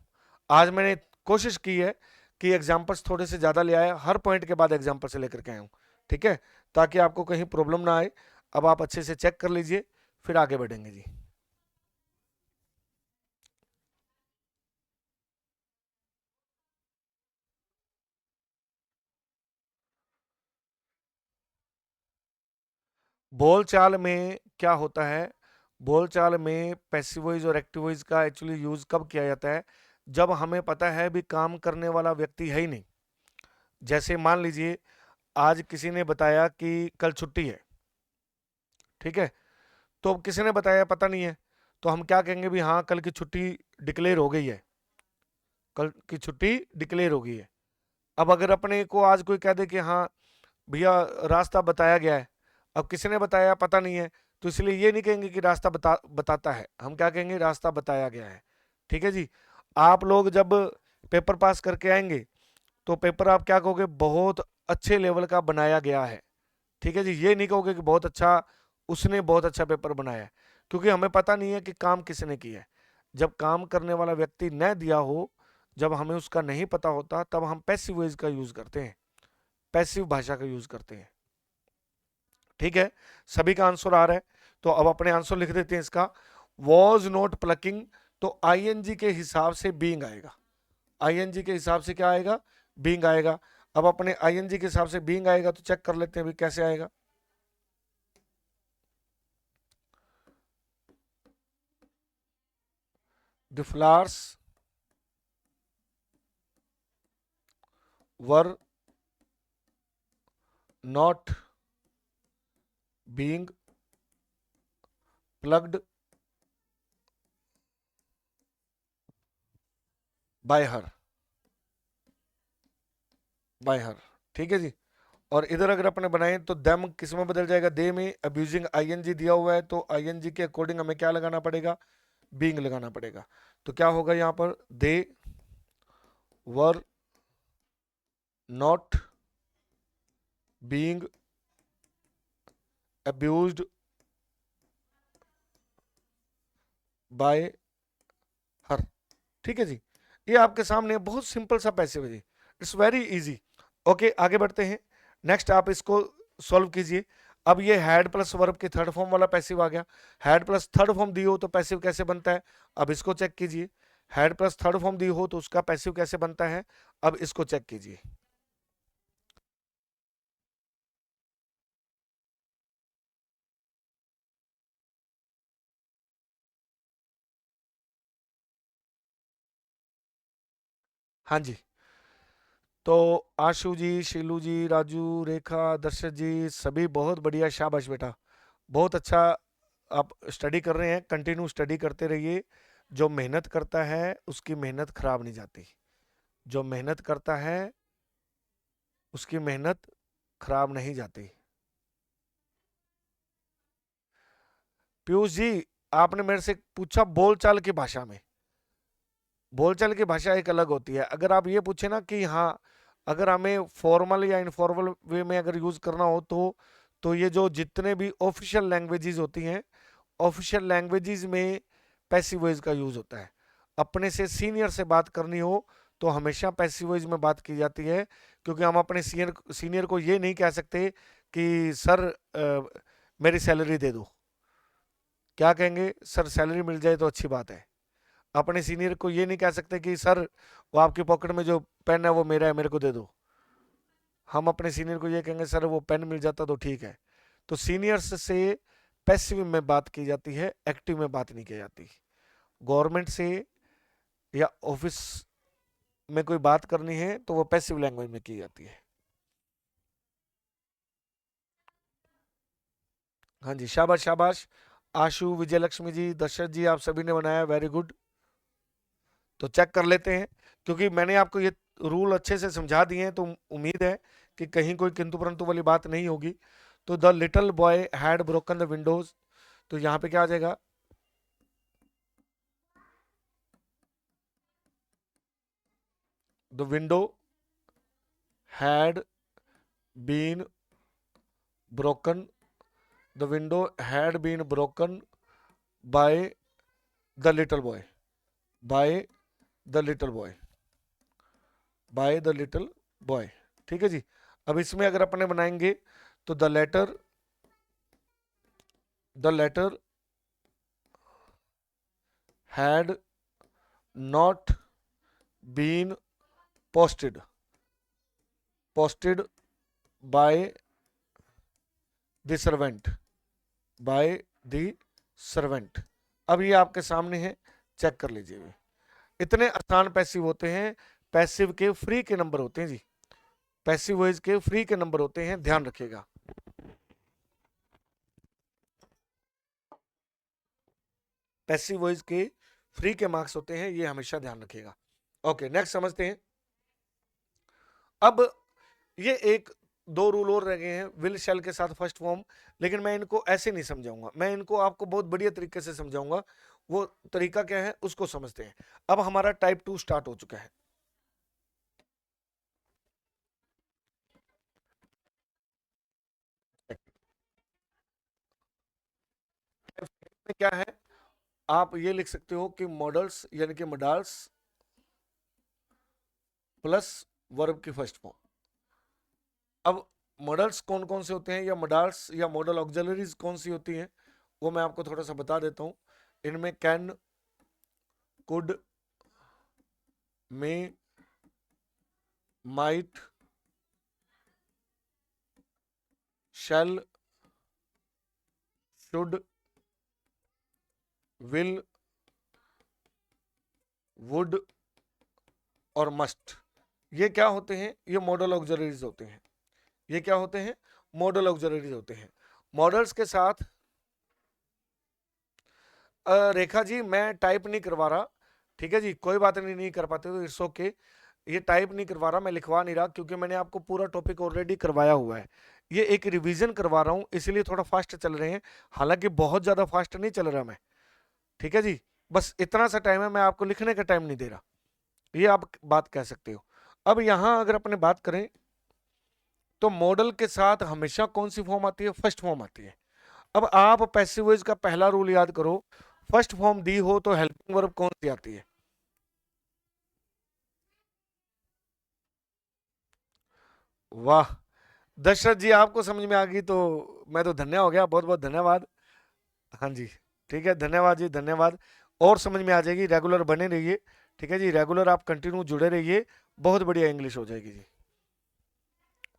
आज मैंने कोशिश की है कि एग्जाम्पल्स थोड़े से ज्यादा ले आया, हर पॉइंट के बाद एग्जाम्पल से लेकर के आया हूं, ठीक है, ताकि आपको कहीं प्रॉब्लम ना आए। अब आप अच्छे से चेक कर लीजिए, फिर आगे बढ़ेंगे जी। बोलचाल में क्या होता है, बोलचाल में पैसिव वॉइस और एक्टिव वॉइस का एक्चुअली यूज कब किया जाता है, जब हमें पता है भी काम करने वाला व्यक्ति है ही नहीं। जैसे मान लीजिए आज किसी ने बताया कि कल छुट्टी है, ठीक है, तो अब किसी ने बताया पता नहीं है, तो हम क्या कहेंगे भी हाँ कल की छुट्टी डिक्लेयर हो गई है, कल की छुट्टी डिक्लेयर हो गई है। अब अगर अपने को आज कोई कह दे कि हाँ भैया रास्ता बताया गया है, अब किसी ने बताया पता नहीं है, तो इसलिए ये नहीं कहेंगे कि रास्ता बताता है, हम क्या कहेंगे, रास्ता बताया गया है। ठीक है जी। आप लोग जब पेपर पास करके आएंगे तो पेपर आप क्या कहोगे, बहुत अच्छे लेवल का बनाया गया है। ठीक है जी, ये नहीं कहोगे कि बहुत अच्छा, उसने बहुत अच्छा पेपर बनाया है, क्योंकि हमें पता नहीं है कि काम किसने किया है। जब काम करने वाला व्यक्ति न दिया हो, जब हमें उसका नहीं पता होता, तब हम पैसिव वॉइस का यूज करते हैं, पैसिव भाषा का यूज करते हैं। ठीक है, सभी का आंसर आ रहा है, तो अब अपने आंसर लिख देते हैं इसका। वॉज नॉट प्लकिंग, तो आईएनजी के हिसाब से बीइंग आएगा, आईएनजी के हिसाब से क्या आएगा, बीइंग आएगा। अब अपने आईएनजी के हिसाब से बीइंग आएगा, तो चेक कर लेते हैं भी कैसे आएगा। The flowers were not being plucked by her, by her. ठीक है जी। और इधर अगर अपने बनाए तो देम किस में बदल जाएगा, दे में अब्यूजिंग आईएनजी दिया हुआ है, तो आईएनजी के अकॉर्डिंग हमें क्या लगाना पड़ेगा, बीइंग लगाना पड़ेगा। तो क्या होगा यहां पर, they were not being abused by her. ठीक है जी, ये आपके सामने बहुत सिंपल सा पैसिव है जी, इट्स वेरी इजी। ओके, आगे बढ़ते हैं। नेक्स्ट आप इसको सॉल्व कीजिए। अब ये हैड प्लस वर्ब के थर्ड फॉर्म वाला पैसिव आ गया। हैड प्लस थर्ड फॉर्म दी हो तो पैसिव कैसे बनता है, अब इसको चेक कीजिए। हैड प्लस थर्ड फॉर्म दी हो तो उसका पैसिव कैसे बनता है, अब इसको चेक कीजिए। हाँ जी, तो आशु जी, शीलू जी, राजू, रेखा, दर्शक जी, सभी बहुत बढ़िया, शाबाश बेटा, बहुत अच्छा। आप स्टडी कर रहे हैं, कंटिन्यू स्टडी करते रहिए। जो मेहनत करता है उसकी मेहनत खराब नहीं जाती, जो मेहनत करता है उसकी मेहनत खराब नहीं जाती। पीयूष जी, आपने मेरे से पूछा बोलचाल की भाषा में, बोलचाल की भाषा एक अलग होती है। अगर आप ये पूछे ना कि हाँ अगर हमें फॉर्मल या इनफॉर्मल वे में अगर यूज करना हो, तो ये जो जितने भी ऑफिशियल लैंग्वेजेस होती हैं, ऑफिशियल लैंग्वेजेस में पैसिव वॉइस का यूज होता है। अपने से सीनियर से बात करनी हो तो हमेशा पैसिव वॉइस में बात की जाती है, क्योंकि हम अपने सीनियर सीनियर को ये नहीं कह सकते कि सर मेरी सैलरी दे दो। क्या कहेंगे, सर सैलरी मिल जाए तो अच्छी बात है। अपने सीनियर को ये नहीं कह सकते कि सर वो आपकी पॉकेट में जो पेन है वो मेरा है, मेरे को दे दो। हम अपने सीनियर को ये कहेंगे सर वो पेन मिल जाता तो ठीक है। तो सीनियर्स से पैसिव में बात की जाती है, एक्टिव में बात नहीं की जाती। गवर्नमेंट से या ऑफिस में कोई बात करनी है तो वो पैसिव लैंग्वेज में की जाती है। हाँ जी, शाबाश शाबाश। आशु, विजयलक्ष्मी जी, दशरथ जी, आप सभी ने बनाया, वेरी गुड। तो चेक कर लेते हैं, क्योंकि मैंने आपको ये रूल अच्छे से समझा दिए हैं, तो उम्मीद है कि कहीं कोई किंतु परंतु वाली बात नहीं होगी। तो the little boy had broken the windows, तो यहां पे क्या आ जाएगा? The window had been broken, the window had been broken by the little boy, by the little boy, by the little boy. ठीक है जी। अब इसमें अगर अपने बनाएंगे तो the letter had not been posted by the servant, by the servant। अब ये आपके सामने है, चेक कर लीजिए। इतने आसान पैसिव होते हैं, पैसिव के फ्री के नंबर होते हैं जी, पैसिव वॉइस के फ्री के नंबर होते हैं, ध्यान रखिएगा। पैसिव वॉइस के फ्री के मार्क्स होते हैं, ये हमेशा ध्यान रखिएगा। ओके, नेक्स्ट समझते हैं। अब ये एक दो रूल और रह गए हैं विल शैल के साथ फर्स्ट फॉर्म, लेकिन मैं इनको ऐसे नहीं समझाऊंगा, मैं इनको आपको बहुत बढ़िया तरीके से समझाऊंगा। वो तरीका क्या है उसको समझते हैं। अब हमारा टाइप 2 स्टार्ट हो चुका है। क्या है, आप ये लिख सकते हो कि मॉडल्स यानी कि मॉडल्स प्लस वर्ब की फर्स्ट फॉर्म। अब मॉडल्स कौन कौन से होते हैं, या मॉडल्स या मॉडल ऑक्सिलरीज कौन सी होती हैं, वो मैं आपको थोड़ा सा बता देता हूं। इनमें can, could, may, might, shall, should, will, would और मस्ट, ये क्या होते हैं? ये मॉडल ऑक्सिलरीज होते हैं। ये क्या होते हैं? मॉडल ऑक्सिलरीज होते हैं। मॉडल्स के साथ रेखा जी मैं टाइप नहीं करवा रहा, ठीक है जी, कोई बात नहीं, नहीं कर पाते तो इट्स ओके। ये टाइप नहीं करवा रहा, मैं लिखवा नहीं रहा, क्योंकि मैंने आपको पूरा टॉपिक ऑलरेडी करवाया हुआ है। ये एक रिवीजन करवा रहा हूं, इसलिए थोड़ा फास्ट चल रहे हैं, हालांकि बहुत ज्यादा फास्ट नहीं चल रहा मैं, ठीक है जी। बस इतना सा टाइम है, मैं आपको लिखने का टाइम नहीं दे रहा, ये आप बात कह सकते हो। अब यहां अगर अपने बात करें तो मॉडल के साथ हमेशा कौन सी फॉर्म आती है? फर्स्ट फॉर्म आती है। अब आप पैसिव वॉइस का पहला रूल याद करो, फर्स्ट फॉर्म दी हो तो हेल्पिंग वर्ब कौन सी आती है? वाह दशरथ जी, आपको समझ में आ गई तो मैं तो धन्य हो गया, बहुत बहुत धन्यवाद। हाँ जी, ठीक है, धन्यवाद जी, धन्यवाद। और समझ में आ जाएगी, रेगुलर बने रहिए, ठीक है जी, रेगुलर आप कंटिन्यू जुड़े रहिए, बहुत बढ़िया इंग्लिश हो जाएगी जी।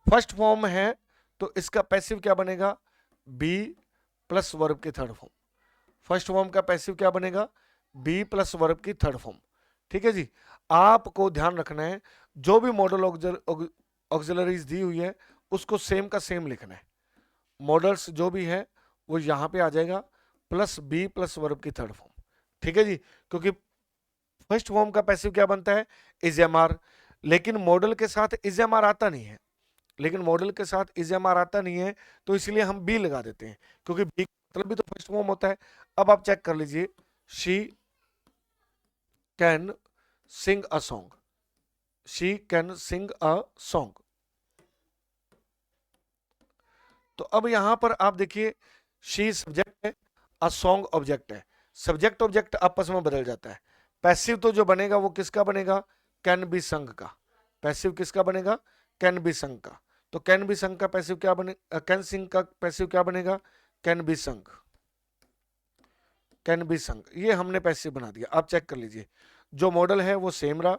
फर्स्ट फॉर्म है तो इसका पैसिव क्या बनेगा? बी प्लस वर्ब की थर्ड फॉर्म। फर्स्ट फॉर्म का पैसिव क्या बनेगा? बी प्लस वर्ब की थर्ड फॉर्म। ठीक है जी। आपको ध्यान रखना है, जो भी मॉडल ऑक्सिलरीज दी हुई है उसको सेम का सेम लिखना है। मॉडल्स जो भी है वो यहां पे आ जाएगा, प्लस बी प्लस वर्ब की थर्ड फॉर्म। ठीक है जी, क्योंकि फर्स्ट फॉर्म का पैसिव क्या बनता है? इज एम आर, लेकिन मॉडल के साथ इज एम आर आता नहीं है, लेकिन मॉडल के साथ इज एम आर आता नहीं है, तो इसलिए हम बी लगा देते हैं, क्योंकि बी मतलब भी तो फर्स्ट फॉर्म होता है। अब आप चेक कर लीजिए, she can sing a song, she can sing a song. तो अब यहां पर आप देखिए, शी सब्जेक्ट है, अ सॉन्ग ऑब्जेक्ट है, सब्जेक्ट ऑब्जेक्ट आपस में बदल जाता है। पैसिव तो जो बनेगा वो किसका बनेगा? कैन बी संग का। पैसिव किसका बनेगा? कैन बी संग का। तो कैन बी संग का पैसिव क्या बने? कैन सिंग का पैसिव क्या बनेगा? कैन बी संग, कैन बी संग। ये हमने पैसिव बना दिया। आप चेक कर लीजिए, जो मॉडल है वो सेम रहा,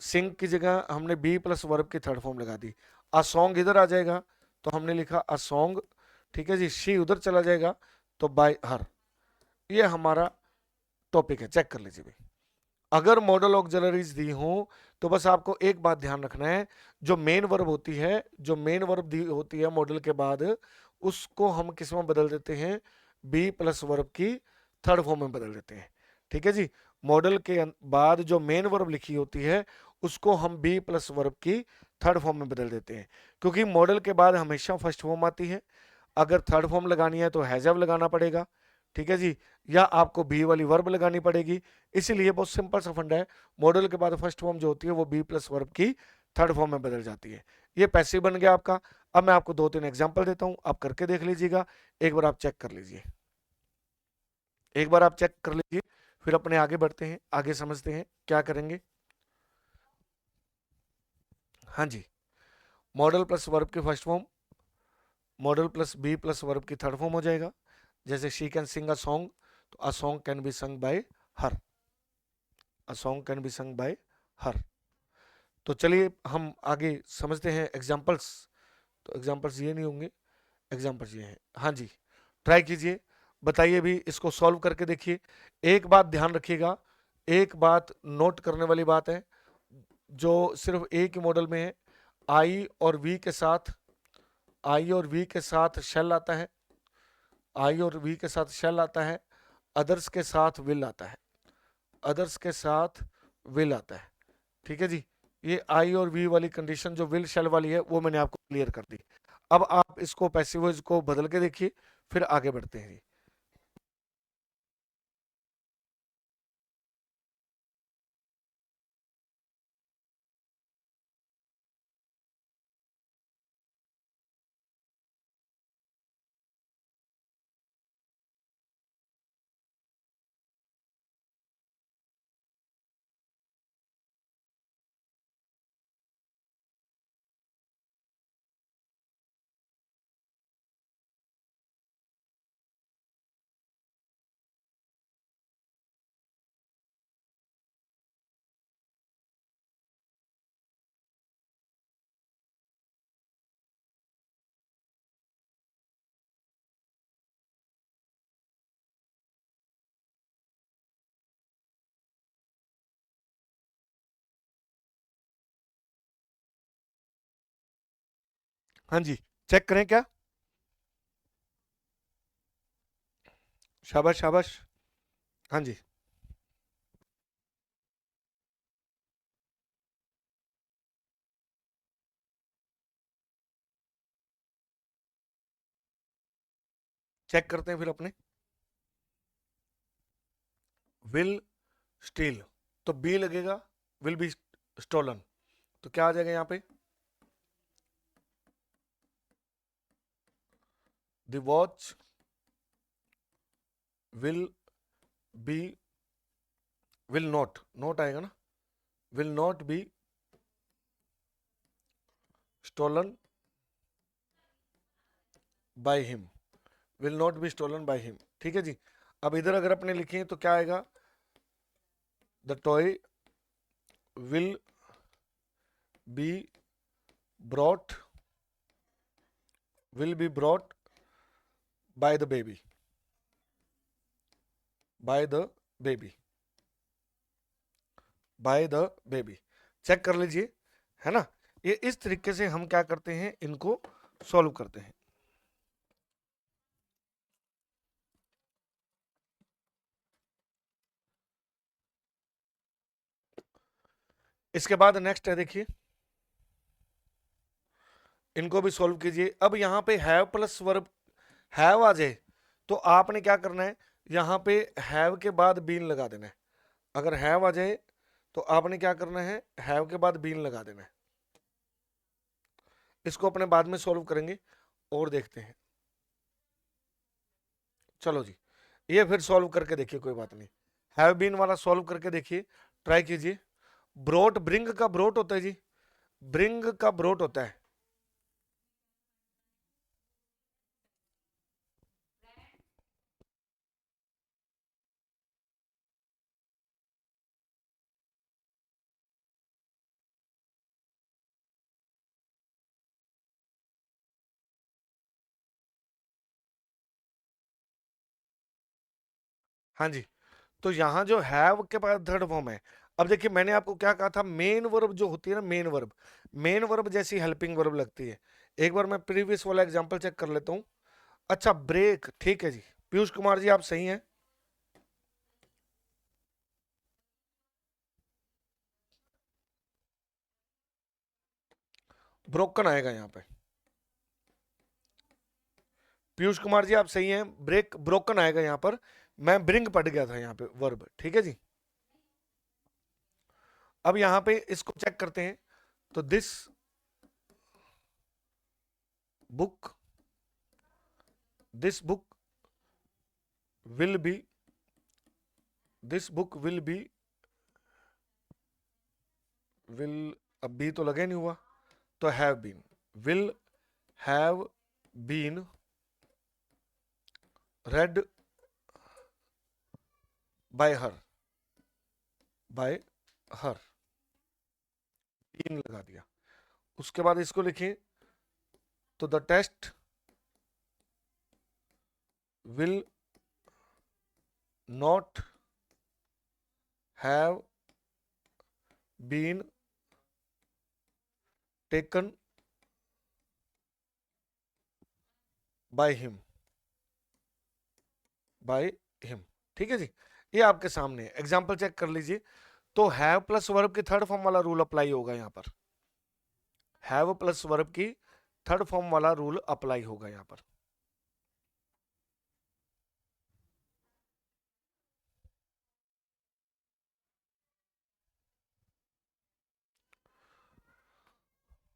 सिंग की जगह हमने बी प्लस वर्ब की थर्ड फॉर्म लगा दी। अ सॉन्ग इधर आ जाएगा तो हमने लिखा अ सॉन्ग, ठीक है जी। शी उधर चला जाएगा तो बाय हर। ये हमारा टॉपिक है, चेक कर लीजिए भाई। अगर मॉडल ऑक्सिलरीज दी हो तो बस आपको एक बात ध्यान रखना है, जो मेन वर्ब होती है, जो मेन वर्ब दी होती है मॉडल के बाद, उसको हम किस में बदल देते हैं, बी प्लस वर्ब की थर्ड फॉर्म में बदल देते हैं, ठीक है जी। मॉडल के बाद जो मेन वर्ब लिखी होती है उसको हम बी प्लस वर्ब की थर्ड फॉर्म में बदल देते हैं, क्योंकि मॉडल के बाद हमेशा फर्स्ट फॉर्म आती है। अगर थर्ड फॉर्म लगानी है तो हैजव लगाना पड़ेगा, ठीक है जी, या आपको बी वाली वर्ब लगानी पड़ेगी। इसीलिए बहुत सिंपल सा फंडा है, मॉडल के बाद फर्स्ट फॉर्म जो होती है वो बी प्लस वर्ब की थर्ड फॉर्म में बदल जाती है। ये पैसिव बन गया आपका। अब मैं आपको 2-3 एग्जांपल देता हूं, आप करके देख लीजिएगा, एक बार आप चेक कर लीजिए, एक बार आप चेक कर लीजिए, फिर अपने आगे बढ़ते हैं, आगे समझते हैं क्या करेंगे। हाँ जी, मॉडल प्लस वर्ब की first form modal plus be plus verb की थर्ड फॉर्म हो जाएगा। जैसे she can sing a song, तो a song can be sung by her, a song can be sung by her. तो चलिए हम आगे समझते हैं एग्जाम्पल्स। तो एग्जाम्पल्स ये नहीं होंगे, एग्जाम्पल्स ये हैं। हाँ जी, ट्राई कीजिए, बताइए भी, इसको सॉल्व करके देखिए। एक बात ध्यान रखिएगा, एक बात नोट करने वाली बात है, जो सिर्फ एक ही मॉडल में है, आई और वी के साथ, आई और वी के साथ शेल आता है, आई और वी के साथ शेल आता है, अदर्स के साथ विल आता है, अदर्स के साथ विल आता है, ठीक है जी। ये आई और वी वाली कंडीशन जो विल शेल वाली है वो मैंने आपको क्लियर कर दी। अब आप इसको पैसिव वॉइस को बदल के देखिए, फिर आगे बढ़ते हैं जी। हाँ जी, चेक करें क्या। शाबाश शाबाश। हाँ जी, चेक करते हैं फिर अपने। विल स्टील, तो बी लगेगा, विल बी स्टोलन, तो क्या आ जाएगा यहाँ पे, the watch will be, will not, not आएगा ना, will not be stolen by him, will not be stolen by him, ठीक है जी। अब इधर अगर अपने लिखे तो क्या आएगा, the toy will be brought, will be brought by the baby, by the baby, by the baby. Check कर लीजिए, है ना। ये इस तरीके से हम क्या करते हैं, इनको सॉल्व करते हैं। इसके बाद नेक्स्ट है, देखिए, इनको भी सॉल्व कीजिए। अब यहां पे हैव प्लस वर्ब हैव आ जाए तो आपने क्या करना है, यहां पे हैव के बाद बीन लगा देना है। अगर हैव आ जाए तो आपने क्या करना है, हैव के बाद बीन लगा देना है। इसको अपने बाद में सॉल्व करेंगे और देखते हैं। चलो जी, ये फिर सॉल्व करके देखिए, कोई बात नहीं। हैव बीन वाला सॉल्व करके देखिए, ट्राई कीजिए। ब्रोट, ब्रिंग का ब्रोट होता है जी, ब्रिंग का ब्रोट होता है। हाँ जी। तो यहाँ जो हैव के पास थर्ड फॉर्म है। अब देखिए मैंने आपको क्या कहा था, मेन वर्ब जो होती है ना, मेन वर्ब जैसी हेल्पिंग वर्ब लगती है। एक बार मैं प्रीवियस वाला एग्जांपल चेक कर लेता हूँ। अच्छा ब्रेक, ठीक है जी, पीयूष कुमार जी आप सही हैं। ब्रोकन आएगा यहाँ पे। पीयूष कुमार जी आप सही हैं, ब्रेक ब्रोकन आएगा यहाँ पर। मैं ब्रिंग पढ़ गया था यहाँ पे वर्ब, ठीक है जी। अब यहाँ पे इसको चेक करते हैं। तो book this book will be this book will, अब बी तो लगे नहीं हुआ, तो have been, will have been read by her, by her, been लगा दिया। उसके बाद इसको लिखें, तो the test will not have been taken by him, by him, ठीक है जी। ये आपके सामने एग्जाम्पल चेक कर लीजिए। तो हैव प्लस वर्ब की थर्ड फॉर्म वाला रूल अप्लाई होगा यहाँ पर। हैव प्लस वर्ब की थर्ड फॉर्म वाला रूल अप्लाई होगा यहाँ पर।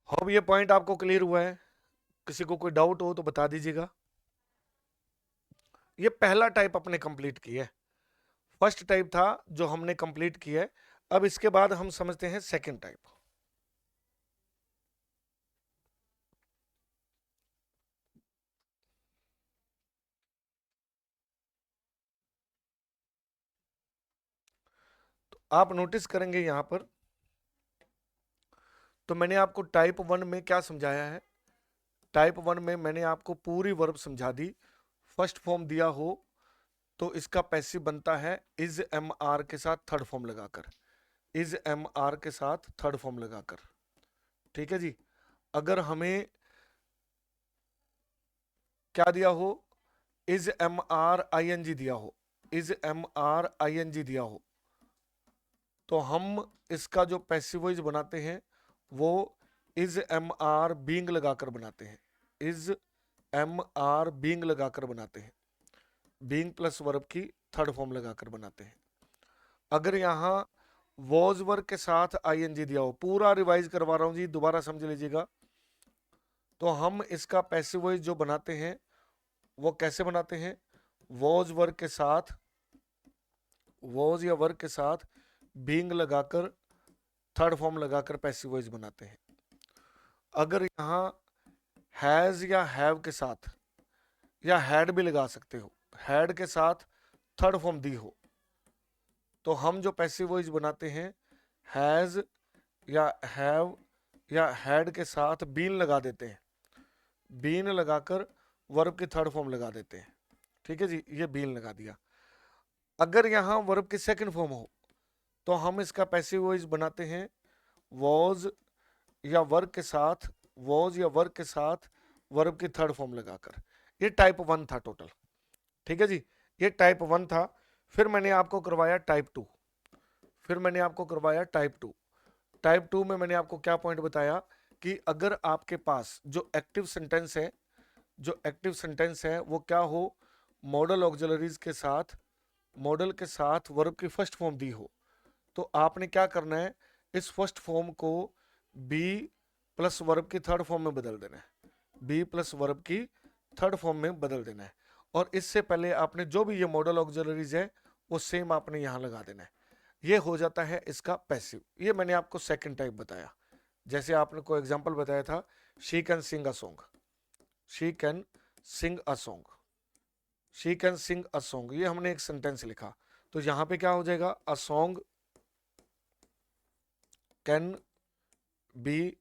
अब ये पॉइंट आपको क्लियर हुआ है? किसी को कोई डाउट हो तो बता दीजिएगा। ये पहला टाइप अपने कंप्लीट किया है, फर्स्ट टाइप था जो हमने कंप्लीट किया है। अब इसके बाद हम समझते हैं सेकंड टाइप। तो आप नोटिस करेंगे यहां पर, तो मैंने आपको टाइप वन में क्या समझाया है। टाइप वन में मैंने आपको पूरी वर्ब समझा दी। फर्स्ट फॉर्म दिया हो तो इसका पैसिव बनता है इज एम आर के साथ थर्ड फॉर्म लगाकर, इज एम आर के साथ थर्ड फॉर्म लगाकर, ठीक है जी। अगर हमें क्या दिया हो, is am are I N G दिया हो, is am are I N G दिया हो, तो हम इसका जो पैसिव वॉइस बनाते हैं वो इज एम आर बींग लगाकर बनाते हैं, इज एम आर बींग लगाकर बनाते हैं, बींग प्लस वर्ब की थर्ड फॉर्म लगाकर बनाते हैं। अगर यहाँ वॉज वर्ब के साथ आईएनजी दिया हो, पूरा रिवाइज करवा रहा हूं जी, दोबारा समझ लीजिएगा। तो हम इसका पैसिव वॉइस जो बनाते हैं वो कैसे बनाते हैं, वॉज वर्ब के साथ, वॉज या वर्ब के साथ बींग लगाकर थर्ड फॉर्म लगाकर पैसिव वॉइस बनाते हैं। अगर यहाँ हैज या हैव के साथ, या हैड भी लगा सकते हो, हैड के साथ थर्ड फॉर्म दी हो, तो हम जो पैसिव वॉइस बनाते हैं हैज या हैव या हैड के साथ बीन लगा देते हैं, बीन लगाकर वर्ब की थर्ड फॉर्म लगा देते हैं, ठीक है जी, ये बीन लगा दिया। अगर यहाँ वर्ब की सेकंड फॉर्म हो तो हम इसका पैसिव वॉइस बनाते हैं वॉज या वर्ब के साथ, वॉज या वर्ब के साथ वर्ब की थर्ड फॉर्म लगाकर। ये टाइप वन था टोटल, ठीक है जी, ये टाइप वन था। फिर मैंने आपको करवाया टाइप टू, फिर मैंने आपको करवाया टाइप टू। टाइप टू में मैंने आपको क्या पॉइंट बताया कि अगर आपके पास जो एक्टिव सेंटेंस है, जो एक्टिव सेंटेंस है वो क्या हो, मॉडल ऑक्सिलरीज के साथ, मॉडल के साथ वर्ब की फर्स्ट फॉर्म दी हो, तो आपने क्या करना है, इस फर्स्ट फॉर्म को बी प्लस वर्ब की थर्ड फॉर्म में बदल देना है, बी प्लस वर्ब की थर्ड फॉर्म में बदल देना है। और इससे पहले आपने जो भी ये मॉडल ऑक्सिलरीज है वो सेम आपने यहां लगा देना है। ये हो जाता है इसका पैसिव। ये मैंने आपको सेकंड टाइप बताया। जैसे आपने को एग्जांपल बताया था, she can sing a song, she can sing a song, she can sing a song, ये हमने एक सेंटेंस लिखा। तो यहां पे क्या हो जाएगा, अ song can be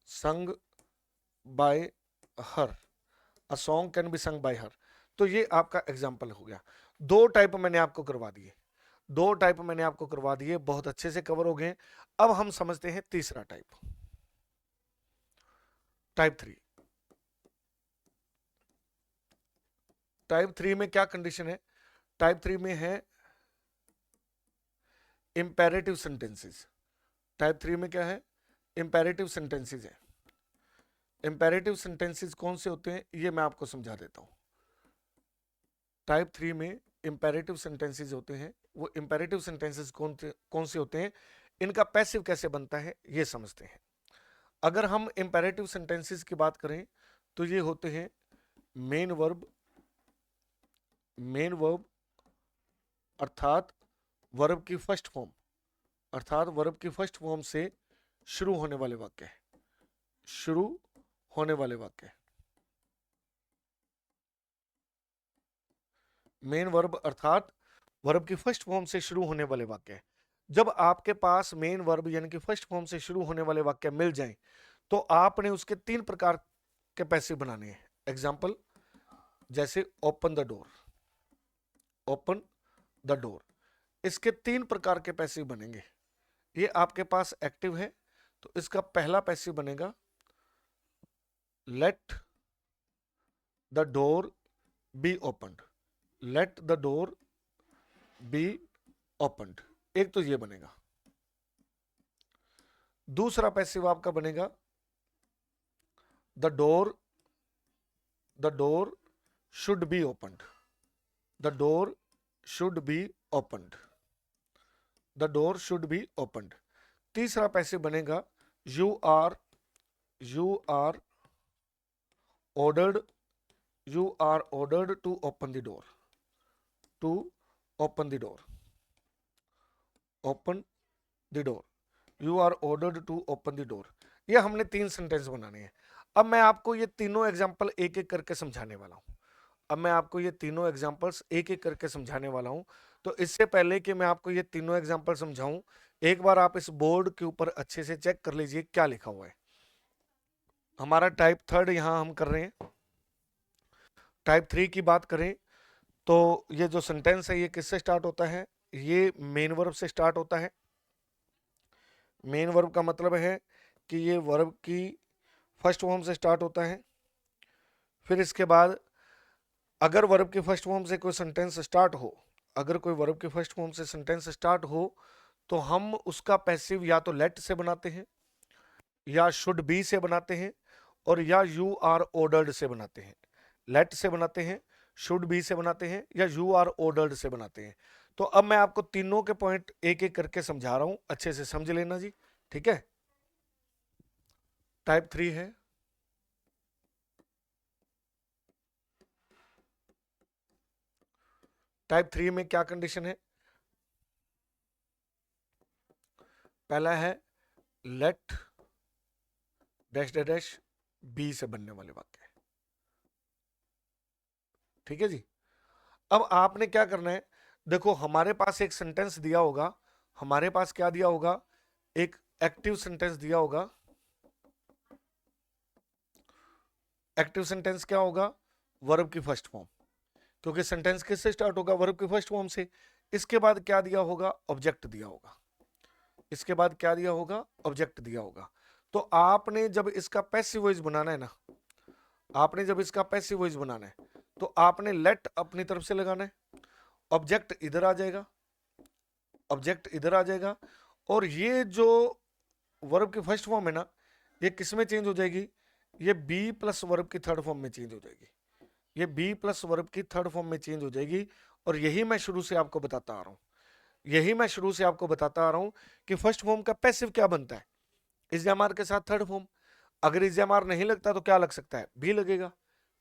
sung by her, a song can be sung by her. तो ये आपका एग्जाम्पल हो गया। दो टाइप मैंने आपको करवा दिए, दो टाइप मैंने आपको करवा दिए, बहुत अच्छे से कवर हो गए। अब हम समझते हैं तीसरा type, type three. Type three में क्या कंडीशन है? टाइप थ्री में है इंपेरेटिव सेंटेंसेस। टाइप थ्री में क्या है? इंपेरेटिव सेंटेंसेस है। इंपेरेटिव सेंटेंसेस कौन से होते हैं ये मैं आपको समझा देता हूं। टाइप थ्री में इंपेरेटिव सेंटेंसेस होते हैं। वो इंपेरेटिव सेंटेंसेस कौन से होते हैं, इनका पैसिव कैसे बनता है ये समझते हैं। अगर हम इंपेरेटिव सेंटेंसेस की बात करें तो ये होते हैं मेन वर्ब, मेन वर्ब अर्थात वर्ब की फर्स्ट फॉर्म, अर्थात वर्ब की फर्स्ट फॉर्म से शुरू होने वाले वाक्य, शुरू होने वाले वाक्य। मेन वर्ब अर्थात वर्ब की फर्स्ट फॉर्म से शुरू होने वाले वाक्य। जब आपके पास मेन वर्ब यानी कि फर्स्ट फॉर्म से शुरू होने वाले वाक्य मिल जाएं तो आपने उसके तीन प्रकार के पैसिव बनाने हैं। एग्जाम्पल जैसे open the door, open the door, इसके तीन प्रकार के पैसिव बनेंगे। ये आपके पास एक्टिव है तो इसका पहला पैसिव बनेगा let the door be opened, let the door be opened, एक तो ये बनेगा। दूसरा पैसिव आपका बनेगा the door should be opened, the door should be opened, the door should be opened. तीसरा पैसिव बनेगा you are ordered, you are ordered to open the door, to open the door, open the door, you are ordered to open the door। ये हमने तीन सेंटेंस बनाने हैं। अब मैं आपको ये तीनों एग्जांपल एक एक करके समझाने वाला हूं। अब मैं आपको ये तीनों एग्जांपल्स एक एक करके समझाने वाला हूं। तो इससे पहले कि मैं आपको ये तीनों एग्जांपल समझाऊं, एक बार आप इस बोर्ड के ऊपर अच्छे से चेक कर लीजिए क्या लिखा हुआ है। हमारा टाइप थर्ड यहां हम कर रहे हैं। टाइप थ्री की बात करें तो ये जो सेंटेंस है ये किससे स्टार्ट होता है? ये मेन वर्ब से स्टार्ट होता है। मेन वर्ब का मतलब है कि ये वर्ब की फर्स्ट फॉर्म से स्टार्ट होता है। फिर इसके बाद अगर वर्ब की फर्स्ट फॉर्म से कोई सेंटेंस स्टार्ट हो, अगर कोई वर्ब की फर्स्ट फॉर्म से सेंटेंस स्टार्ट हो तो हम उसका पैसिव या तो लेट से बनाते हैं, या शुड बी से बनाते हैं, और या यू आर ऑर्डर्ड से बनाते हैं। लेट से बनाते हैं, शुड बी से बनाते हैं, या यू आर ऑर्डर्ड से बनाते हैं। तो अब मैं आपको तीनों के पॉइंट एक एक करके समझा रहा हूं, अच्छे से समझ लेना जी, ठीक है। टाइप थ्री है, टाइप थ्री में क्या कंडीशन है? पहला है लेट डैश डैश बी से बनने वाले वाक्य, ठीक है जी। अब आपने क्या करना है, देखो हमारे पास एक सेंटेंस दिया होगा, हमारे पास क्या दिया होगा? एक एक्टिव सेंटेंस दिया होगा। एक्टिव सेंटेंस क्या होगा? वर्ब की फर्स्ट फॉर्म, क्योंकि सेंटेंस किससे स्टार्ट होगा? वर्ब की फर्स्ट फॉर्म से। इसके बाद क्या दिया होगा? ऑब्जेक्ट दिया होगा। इसके बाद क्या दिया होगा? ऑब्जेक्ट दिया होगा। तो आपने जब इसका पैसिव वॉइस बनाना है ना, आपने जब इसका पैसिव वॉइस बनाना है तो आपने लेट अपनी तरफ से लगाना है, ऑब्जेक्ट इधर आ जाएगा, ऑब्जेक्ट इधर आ जाएगा, और ये जो वर्ब की फर्स्ट फॉर्म है ना, ये किस में चेंज हो जाएगी? ये बी प्लस वर्ब की थर्ड फॉर्म में चेंज हो जाएगी। ये बी प्लस वर्ब की थर्ड फॉर्म में चेंज हो जाएगी। और यही मैं शुरू से आपको बताता आ रहा हूं, यही मैं शुरू से आपको बताता आ रहा हूं कि फर्स्ट फॉर्म का पैसिव क्या बनता है? इज़ामार के साथ थर्ड फॉर्म। अगर इज़ामार नहीं लगता तो क्या लग सकता है? बी लगेगा,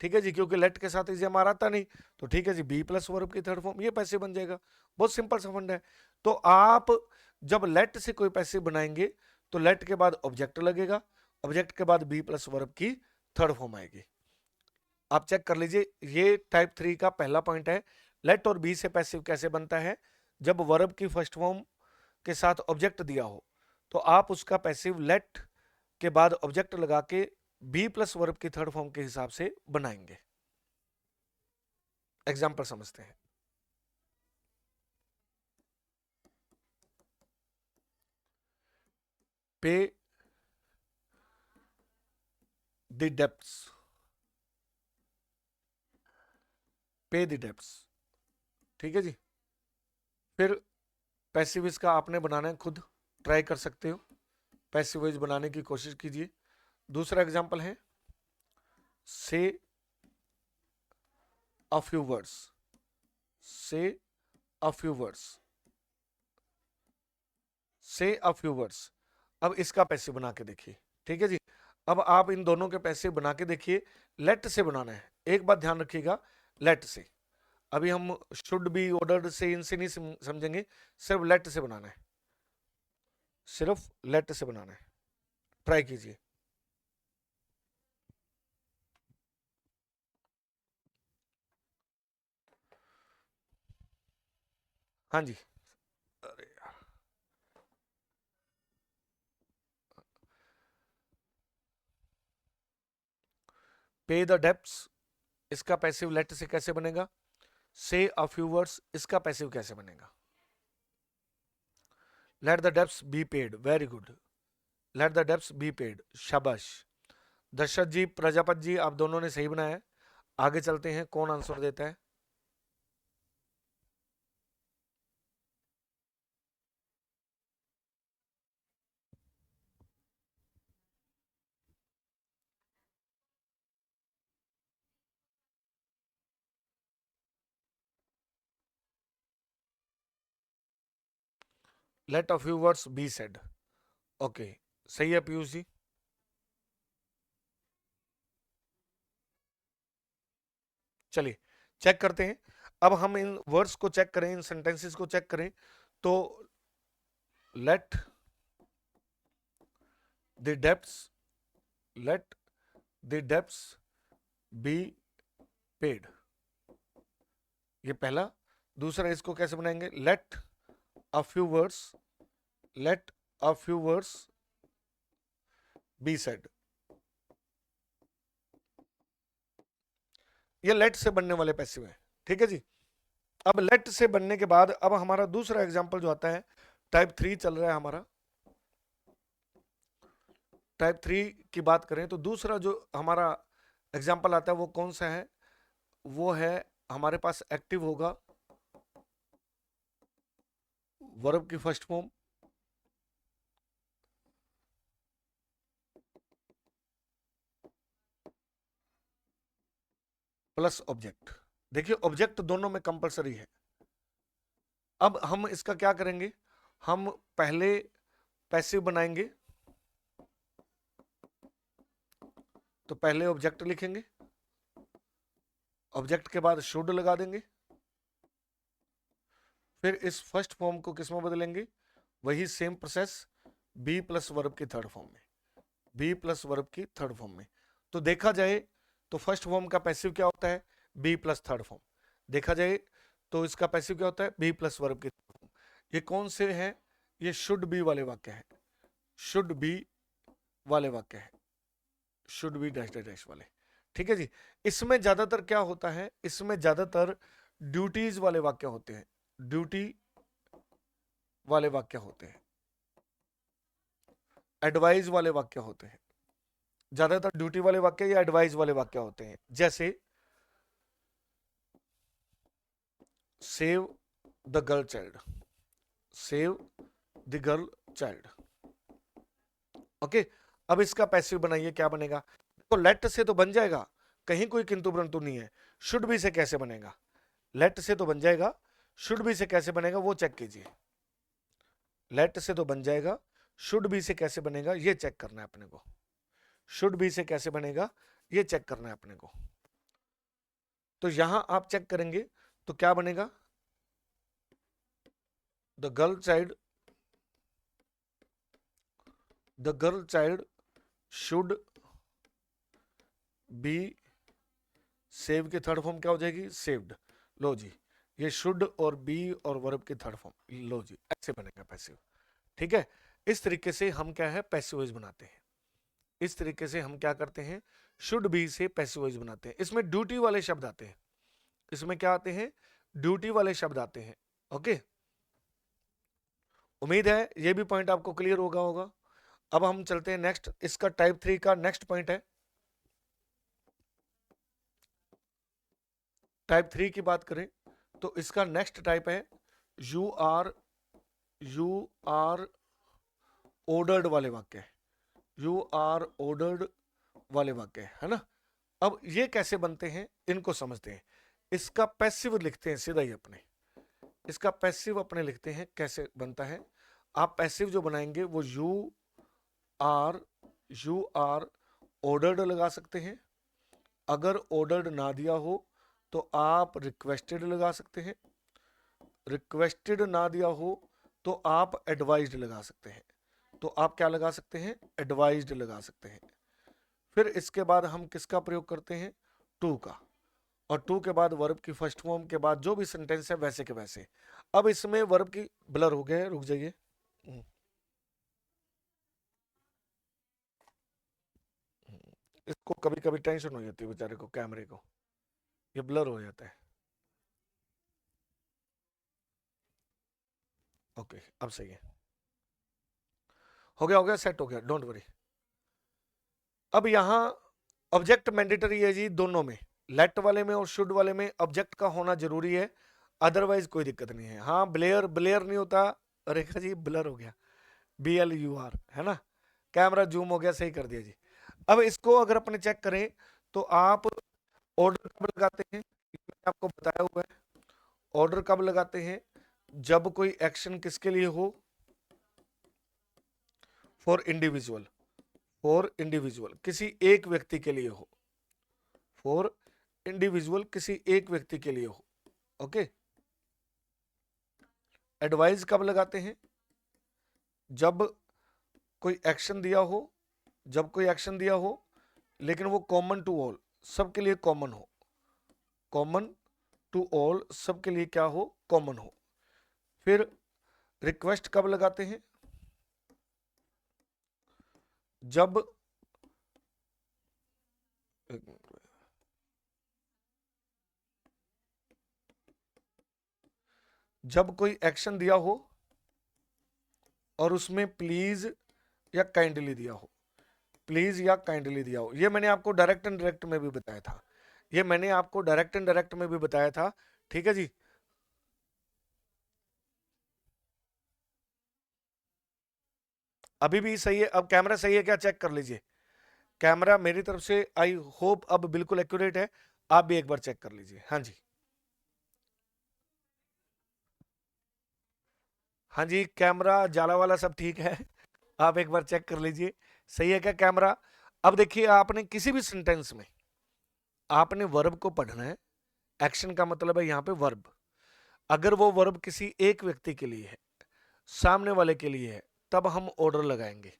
ठीक है जी, क्योंकि लेट के साथ इज़ामार आता नहीं, तो ठीक है जी, बी प्लस वर्ब की थर्ड फॉर्म, ये पैसिव बन जाएगा। बहुत सिंपल सा फंड है। तो आप जब लेट से कोई पैसिव बनाएंगे तो लेट के बाद ऑब्जेक्ट लगेगा, ऑब्जेक्ट के बाद बी प्लस वर्ब की थर्ड फॉर्म आएगी। आप चेक कर लीजिए, ये टाइप थ्री का पहला पॉइंट है। लेट और बी से पैसिव कैसे बनता है? जब वर्ब की फर्स्ट फॉर्म के साथ ऑब्जेक्ट दिया हो तो आप उसका पैसिव लेट के बाद ऑब्जेक्ट लगा के बी प्लस वर्ब की थर्ड फॉर्म के हिसाब से बनाएंगे। एग्जाम्पल समझते हैं। पे द डेब्ट्स, पे द डेब्ट्स, ठीक है जी। फिर पैसिव का आपने बनाना है, खुद ट्राई कर सकते हो, पैसिव बनाने की कोशिश कीजिए। दूसरा एग्जांपल है से अ फ्यू वर्ड्स, से अ फ्यू वर्ड्स, से अ फ्यू वर्ड्स। अब इसका पैसिव बना के देखिए, ठीक है जी। अब आप इन दोनों के पैसिव बना के देखिए। लेट से बनाना है, एक बात ध्यान रखिएगा, लेट से। अभी हम शुड बी, ऑर्डर्ड से, इनसे नहीं समझेंगे, सिर्फ लेट से बनाना है, सिर्फ लेट से बनाना है। ट्राई कीजिए। हाँ जी। अरे यार, पे द डेप्स, इसका पैसिव लेट से कैसे बनेगा? से अ फ्यू वर्ड्स, इसका पैसिव कैसे बनेगा? Let the debts be paid, very good. Let the debts be paid, शाबाश। दशरथ जी, प्रजापत जी, आप दोनों ने सही बनाया है। आगे चलते हैं, कौन आंसर देता है? Let a few words be said, okay, सही है पीयूष जी। चलिए चेक करते हैं। अब हम इन वर्ड्स को चेक करें, इन सेंटेंसेस को चेक करें, तो let the debts, let the debts be paid, ये पहला। दूसरा इसको कैसे बनाएंगे? Let a few words, let a few words be said, ये लेट से बनने वाले पैसिव हैं, ठीक है जी। अब लेट से बनने के बाद अब हमारा दूसरा एग्जांपल जो आता है, टाइप 3 चल रहा है हमारा। टाइप 3 की बात करें तो दूसरा जो हमारा एग्जांपल आता है वो कौन सा है? वो है हमारे पास एक्टिव होगा, वर्ब की फर्स्ट फॉर्म प्लस ऑब्जेक्ट। देखिए ऑब्जेक्ट दोनों में कंपलसरी है। अब हम इसका क्या करेंगे? हम पहले पैसिव बनाएंगे, तो पहले ऑब्जेक्ट लिखेंगे, ऑब्जेक्ट के बाद शुड लगा देंगे, फिर इस फर्स्ट फॉर्म को किस में बदलेंगे? वही same process, be plus verb की थर्ड फॉर्म में, बी प्लस वर्ब की थर्ड फॉर्म में। तो देखा जाए तो फर्स्ट फॉर्म का पैसिव क्या होता है? Be plus third form. देखा जाए तो इसका पैसिव क्या होता है? बी प्लस वर्ब की थर्ड फॉर्म। ये कौन से हैं? ये शुड बी वाले वाक्य है, शुड बी वाले वाक्य है, should be dash dash dash वाले, ठीक है जी। इसमें ज्यादातर क्या होता है? इसमें ज्यादातर ड्यूटीज वाले वाक्य होते हैं, ड्यूटी वाले वाक्य होते हैं, एडवाइज वाले वाक्य होते हैं। ज्यादातर ड्यूटी वाले वाक्य या एडवाइस वाले वाक्य होते हैं, जैसे save the girl child, save the girl child, okay. अब इसका पैसिव बनाइए, क्या बनेगा? तो लेट से तो बन जाएगा, कहीं कोई किंतु परंतु नहीं है। शुड भी से कैसे बनेगा? लेट से तो बन जाएगा, शुड भी से कैसे बनेगा वो चेक कीजिए। लेट से तो बन जाएगा, शुड भी से कैसे बनेगा ये चेक करना है अपने को। शुड भी से कैसे बनेगा ये चेक करना है अपने को। तो यहां आप चेक करेंगे तो क्या बनेगा? The girl child, the girl child should be, save की थर्ड फॉर्म क्या हो जाएगी? सेव्ड। लो जी, ये शुड और बी और वर्ब की थर्ड फॉर्म, लो जी ऐसे बनेगा पैसिव, ठीक है। इस तरीके से हम क्या है पैसिव बनाते हैं, इस तरीके से हम क्या करते हैं? शुड बी से पैसिव बनाते हैं। इसमें ड्यूटी वाले शब्द आते हैं, इसमें क्या आते हैं? ड्यूटी वाले शब्द आते हैं, ओके। उम्मीद है ये भी पॉइंट आपको क्लियर होगा। अब हम चलते हैं नेक्स्ट, इसका टाइप 3 का नेक्स्ट पॉइंट है। टाइप 3 की बात करें तो इसका नेक्स्ट टाइप है यू आर ऑर्डर्ड वाले वाक्य। यू आर ऑर्डर्ड वाले वाक्य है ना। अब ये कैसे बनते हैं इनको समझते हैं। इसका पैसिव लिखते हैं सीधा ही अपने, इसका पैसिव अपने लिखते हैं कैसे बनता है। आप पैसिव जो बनाएंगे वो आर यू आर ऑर्डर्ड लगा सकते हैं। अगर ऑर्डर्ड ना दिया हो तो आप रिक्वेस्टेड लगा सकते हैं। रिक्वेस्टेड ना दिया हो तो आप एडवाइज्ड लगा सकते हैं। तो आप क्या लगा सकते हैं, एडवाइज्ड लगा सकते हैं। फिर इसके बाद हम किसका प्रयोग करते हैं, टू का। और टू के बाद वर्ब की फर्स्ट फॉर्म के बाद जो भी सेंटेंस है वैसे के वैसे। अब इसमें वर्ब की ब्लर हो गया है, रुक जाइए। इसको कभी कभी टेंशन हो जाती है बेचारे को, कैमरे को, ये ब्लर हो जाता है। ओके अब सही है, हो गया सेट हो गया, डोंट वरी। अब यहां ऑब्जेक्ट मैंडेटरी है जी दोनों में, लेट वाले में और शुड वाले में ऑब्जेक्ट का होना जरूरी है, अदरवाइज कोई दिक्कत नहीं है। हाँ ब्लेयर ब्लेयर नहीं होता, रेखा जी ब्लर हो गया, BLUR है ना, कैमरा जूम हो गया, सही कर दिया जी। अब इसको अगर अपने चेक करें तो आप ऑर्डर कब लगाते हैं, मैंने आपको बताया हुआ है। ऑर्डर कब लगाते हैं, जब कोई एक्शन किसके लिए हो, फॉर इंडिविजुअल, फॉर इंडिविजुअल किसी एक व्यक्ति के लिए हो, फॉर इंडिविजुअल किसी एक व्यक्ति के लिए हो। ओके। एडवाइस कब लगाते हैं, जब कोई एक्शन दिया हो, जब कोई एक्शन दिया हो लेकिन वो कॉमन टू ऑल, सबके लिए कॉमन हो, कॉमन टू ऑल सबके लिए क्या हो, कॉमन हो। फिर रिक्वेस्ट कब लगाते हैं, जब जब कोई एक्शन दिया हो और उसमें प्लीज या काइंडली दिया हो, प्लीज या काइंडली दिया हो। ये मैंने आपको डायरेक्ट एंड डायरेक्ट में भी बताया था, ये मैंने आपको डायरेक्ट एंड डायरेक्ट में भी बताया था। ठीक है जी। अभी भी सही है, अब कैमरा सही है क्या, चेक कर लीजिए। कैमरा मेरी तरफ से आई होप अब बिल्कुल एक्यूरेट है, आप भी एक बार चेक कर लीजिए। हाँ जी, हाँ जी कैमरा जाला वाला सब ठीक है, आप एक बार चेक कर लीजिए सही है क्या कैमरा। अब देखिए आपने किसी भी सेंटेंस में आपने वर्ब को पढ़ना है, एक्शन का मतलब है यहां पे वर्ब। अगर वो वर्ब किसी एक व्यक्ति के लिए है, सामने वाले के लिए है, तब हम ऑर्डर लगाएंगे।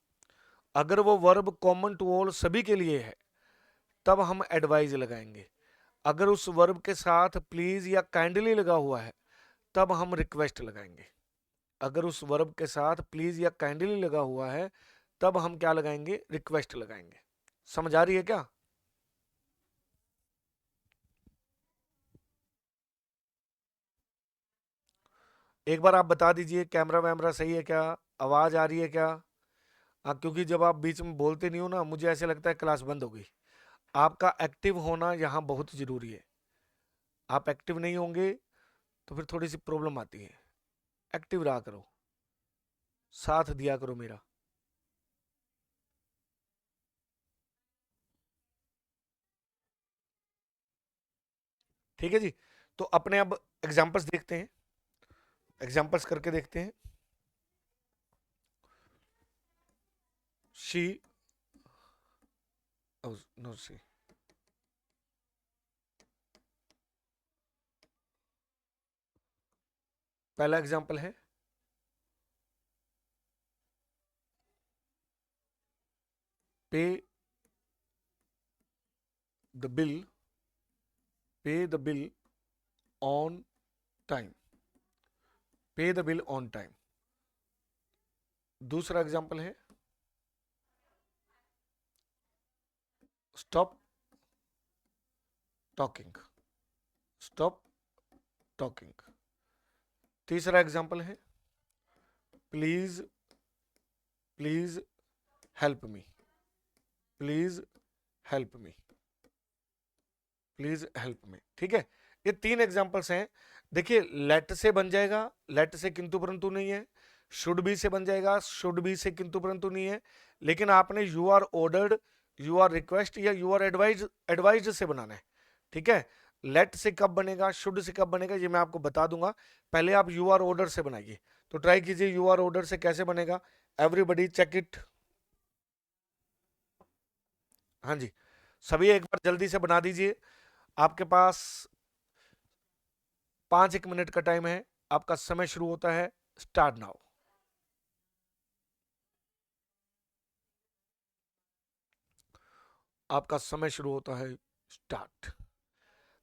अगर वो वर्ब कॉमन टू ऑल सभी के लिए है तब हम एडवाइज लगाएंगे। अगर उस वर्ब के साथ प्लीज या काइंडली लगा हुआ है तब हम रिक्वेस्ट लगाएंगे। अगर उस वर्ब के साथ प्लीज या काइंडली लगा हुआ है तब हम क्या लगाएंगे, रिक्वेस्ट लगाएंगे। समझ आ रही है क्या। एक बार आप बता दीजिए कैमरा वैमरा सही है क्या, आवाज आ रही है क्या। हाँ क्योंकि जब आप बीच में बोलते नहीं हो ना, मुझे ऐसे लगता है क्लास बंद हो गई। आपका एक्टिव होना यहाँ बहुत जरूरी है, आप एक्टिव नहीं होंगे तो फिर थोड़ी सी प्रॉब्लम आती है। एक्टिव रहा करो, साथ दिया करो मेरा। ठीक है जी। तो अपने अब एग्जाम्पल्स देखते हैं, एग्जाम्पल्स करके देखते हैं। शी, नो सी, पहला एग्जाम्पल है पे द बिल, पे द बिल ऑन टाइम, पे द बिल ऑन टाइम। दूसरा एग्जाम्पल है स्टॉप टॉकिंग, स्टॉप टॉकिंग। तीसरा एग्जाम्पल है please, please help me, please help me, please help me. ठीक है, ये 3 एग्जांपल्स हैं। देखिए, लेट से बन जाएगा, लेट से किंतु परंतु नहीं है। शुड बी से बन जाएगा, शुड बी से किंतु परंतु नहीं है। लेकिन आपने you are ordered, you are request या यू आर एडवाइज्ड से बनाना है। ठीक है, लेट से कब बनेगा, शुड से कब बनेगा, ये मैं आपको बता दूंगा। पहले आप यू आर ऑर्डर से बनाइए। तो ट्राई कीजिए यू आर ऑर्डर से कैसे बनेगा। Everybody check it. हाँ जी, सभी एक बार जल्दी से बना दीजिए। आपके पास 5 मिनट का टाइम है। आपका समय शुरू होता है, स्टार्ट नाउ। आपका समय शुरू होता है, start.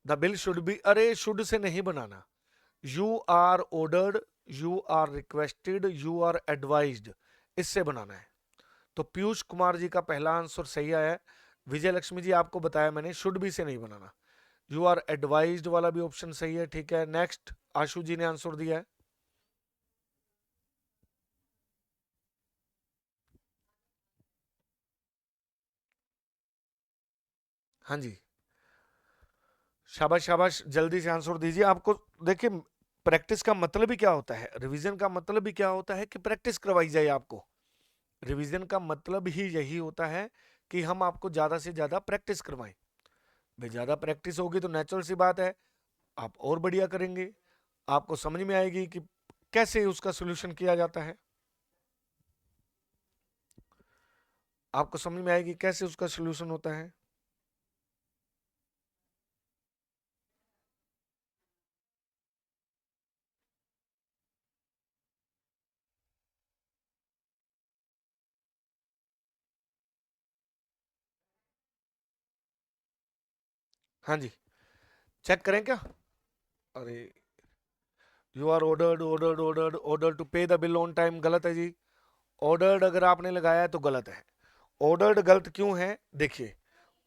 The bill should be, अरे शुड से नहीं बनाना। You are ordered, you are requested, you are advised, इससे बनाना है। तो पीयूष कुमार जी का पहला आंसर सही आया है। विजय लक्ष्मी जी, आपको बताया मैंने, शुड बी से नहीं बनाना। यू आर एडवाइज्ड वाला भी ऑप्शन सही है। ठीक है, नेक्स्ट आशु जी ने आंसर दिया है। हाँ जी, शाबाश शाबाश, जल्दी से आंसर दीजिए। आपको देखिए, प्रैक्टिस का मतलब ही क्या होता है, रिवीजन का मतलब ही क्या होता है कि प्रैक्टिस करवाई जाए आपको। रिवीजन का मतलब ही यही होता है कि हम आपको ज्यादा से ज्यादा प्रैक्टिस करवाएं। भाई ज्यादा प्रैक्टिस होगी तो नेचुरल सी बात है, आप और बढ़िया करेंगे। आपको समझ में आएगी कि कैसे उसका सोल्यूशन किया जाता है। आपको समझ में आएगी कैसे उसका सोल्यूशन होता है। हाँ जी, चेक करें क्या। अरे, you are ordered ordered ordered order to pay the bill on time, गलत है जी। ऑर्डर्ड अगर आपने लगाया है तो गलत है। ऑर्डर्ड गलत क्यों है, देखिए,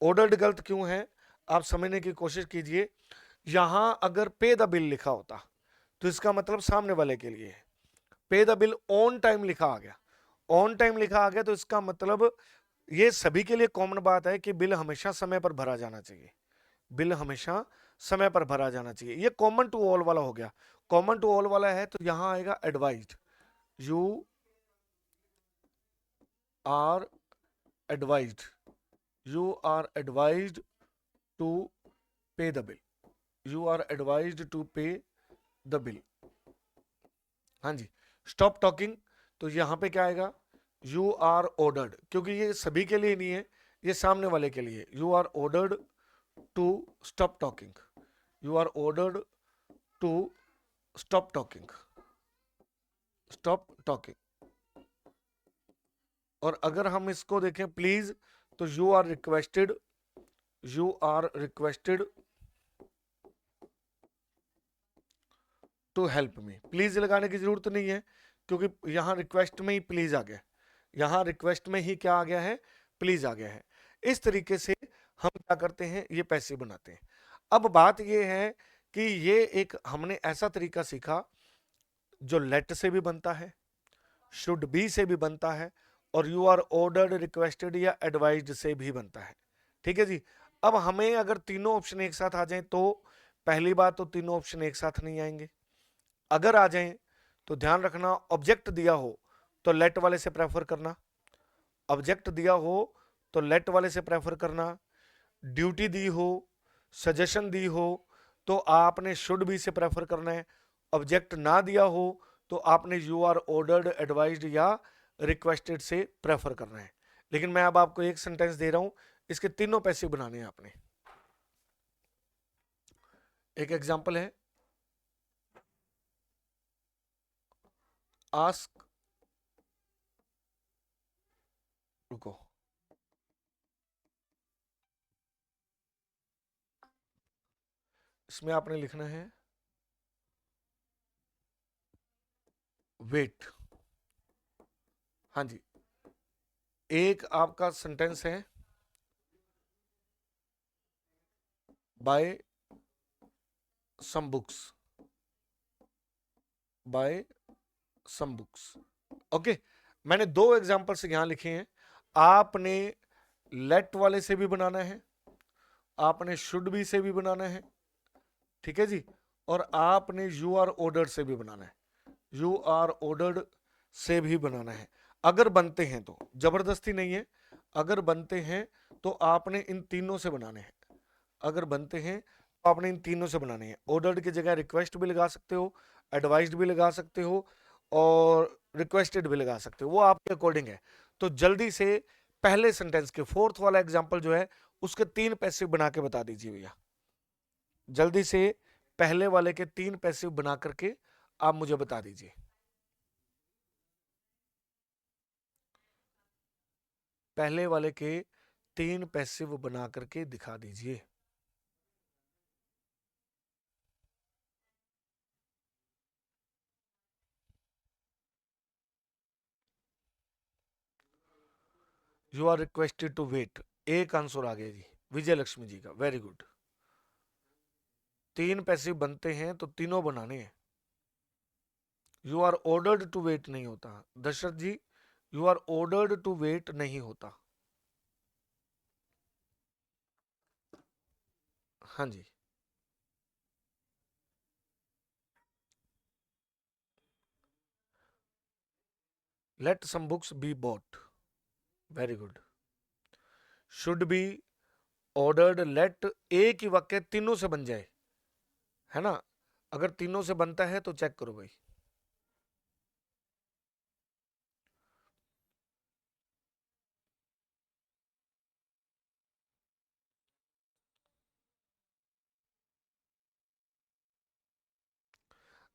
ऑर्डर्ड गलत क्यों है, आप समझने की कोशिश कीजिए। यहां अगर पे द बिल लिखा होता तो इसका मतलब सामने वाले के लिए है। पे द बिल ऑन टाइम लिखा आ गया, ऑन टाइम लिखा आ गया तो इसका मतलब ये सभी के लिए कॉमन बात है कि बिल हमेशा समय पर भरा जाना चाहिए। बिल हमेशा समय पर भरा जाना चाहिए, ये कॉमन टू ऑल वाला हो गया। कॉमन टू ऑल वाला है तो यहां आएगा advised. You are advised, you are advised to pay the bill, you are advised to pay the bill. हाँ जी, स्टॉप टॉकिंग, तो यहां पे क्या आएगा, यू आर ऑर्डर्ड, क्योंकि ये सभी के लिए नहीं है, ये सामने वाले के लिए। You are ordered to stop talking, you are ordered to stop talking, stop talking. और अगर हम इसको देखें प्लीज, तो you are requested, you are requested to help me. Please लगाने की जरूरत नहीं है, क्योंकि यहां रिक्वेस्ट में ही प्लीज आ गया, यहां रिक्वेस्ट में ही क्या आ गया है, प्लीज आ गया है। इस तरीके से हम क्या करते हैं, ये पैसे बनाते हैं। अब बात ये है कि ये एक हमने ऐसा तरीका सीखा जो लेट से भी बनता है, शुड बी से भी बनता है, और यू आर ऑर्डर्ड, रिक्वेस्टेड या एडवाइज्ड से भी बनता है। ठीक है जी। अब हमें अगर तीनों ऑप्शन एक साथ आ जाएं तो, पहली बात तो तीनों ऑप्शन एक साथ नहीं आएंगे। अगर आ जाएं तो ध्यान रखना, ऑब्जेक्ट दिया हो तो लेट वाले से प्रेफर करना, ऑब्जेक्ट दिया हो तो लेट वाले से प्रेफर करना, ड्यूटी दी हो, सजेशन दी हो तो आपने शुड बी से प्रेफर करना है, ऑब्जेक्ट ना दिया हो तो आपने यू आर ऑर्डर्ड, एडवाइज्ड या रिक्वेस्टेड से प्रेफर करना है। लेकिन मैं अब आपको एक सेंटेंस दे रहा हूं, इसके तीनों पैसे बनाने हैं आपने। एक एग्जांपल है, आस्क, रुको, इसमें आपने लिखना है वेट। हाँ जी, एक आपका सेंटेंस है, buy some books, buy some books. Okay, मैंने दो एग्जांपल्स यहां लिखे हैं, आपने लेट वाले से भी बनाना है, आपने शुड बी से भी बनाना है, ठीक है जी, और आपने यू आर ऑर्डर्ड से भी बनाना है, यू आर ऑर्डर्ड से भी बनाना है। अगर बनते हैं तो, जबरदस्ती नहीं है, अगर बनते हैं तो आपने इन तीनों से बनाने हैं, अगर बनते हैं तो आपने इन तीनों से बनाने हैं। ऑर्डर्ड की जगह रिक्वेस्ट भी लगा सकते हो, एडवाइस्ड भी लगा सकते हो, और रिक्वेस्टेड भी लगा सकते हो, वो आपके अकॉर्डिंग है। तो जल्दी से पहले सेंटेंस के फोर्थ वाला एग्जांपल जो है उसके 3 पैसिव बना के बता दीजिए भैया, जल्दी से पहले वाले के 3 पैसिव बना करके आप मुझे बता दीजिए। पहले वाले के 3 पैसिव बना करके दिखा दीजिए। You are requested to wait, एक आंसर आ गया जी विजय लक्ष्मी जी का, वेरी गुड। 3 पैसिव बनते हैं तो तीनों बनाने हैं। You are ordered to wait नहीं होता Dasharath ji, you are ordered to wait नहीं होता। हाँ जी, let some books be bought, very good. Should be ordered let, एक ही वाक्य तीनों से बन जाए, है ना, अगर तीनों से बनता है तो चेक करो भाई।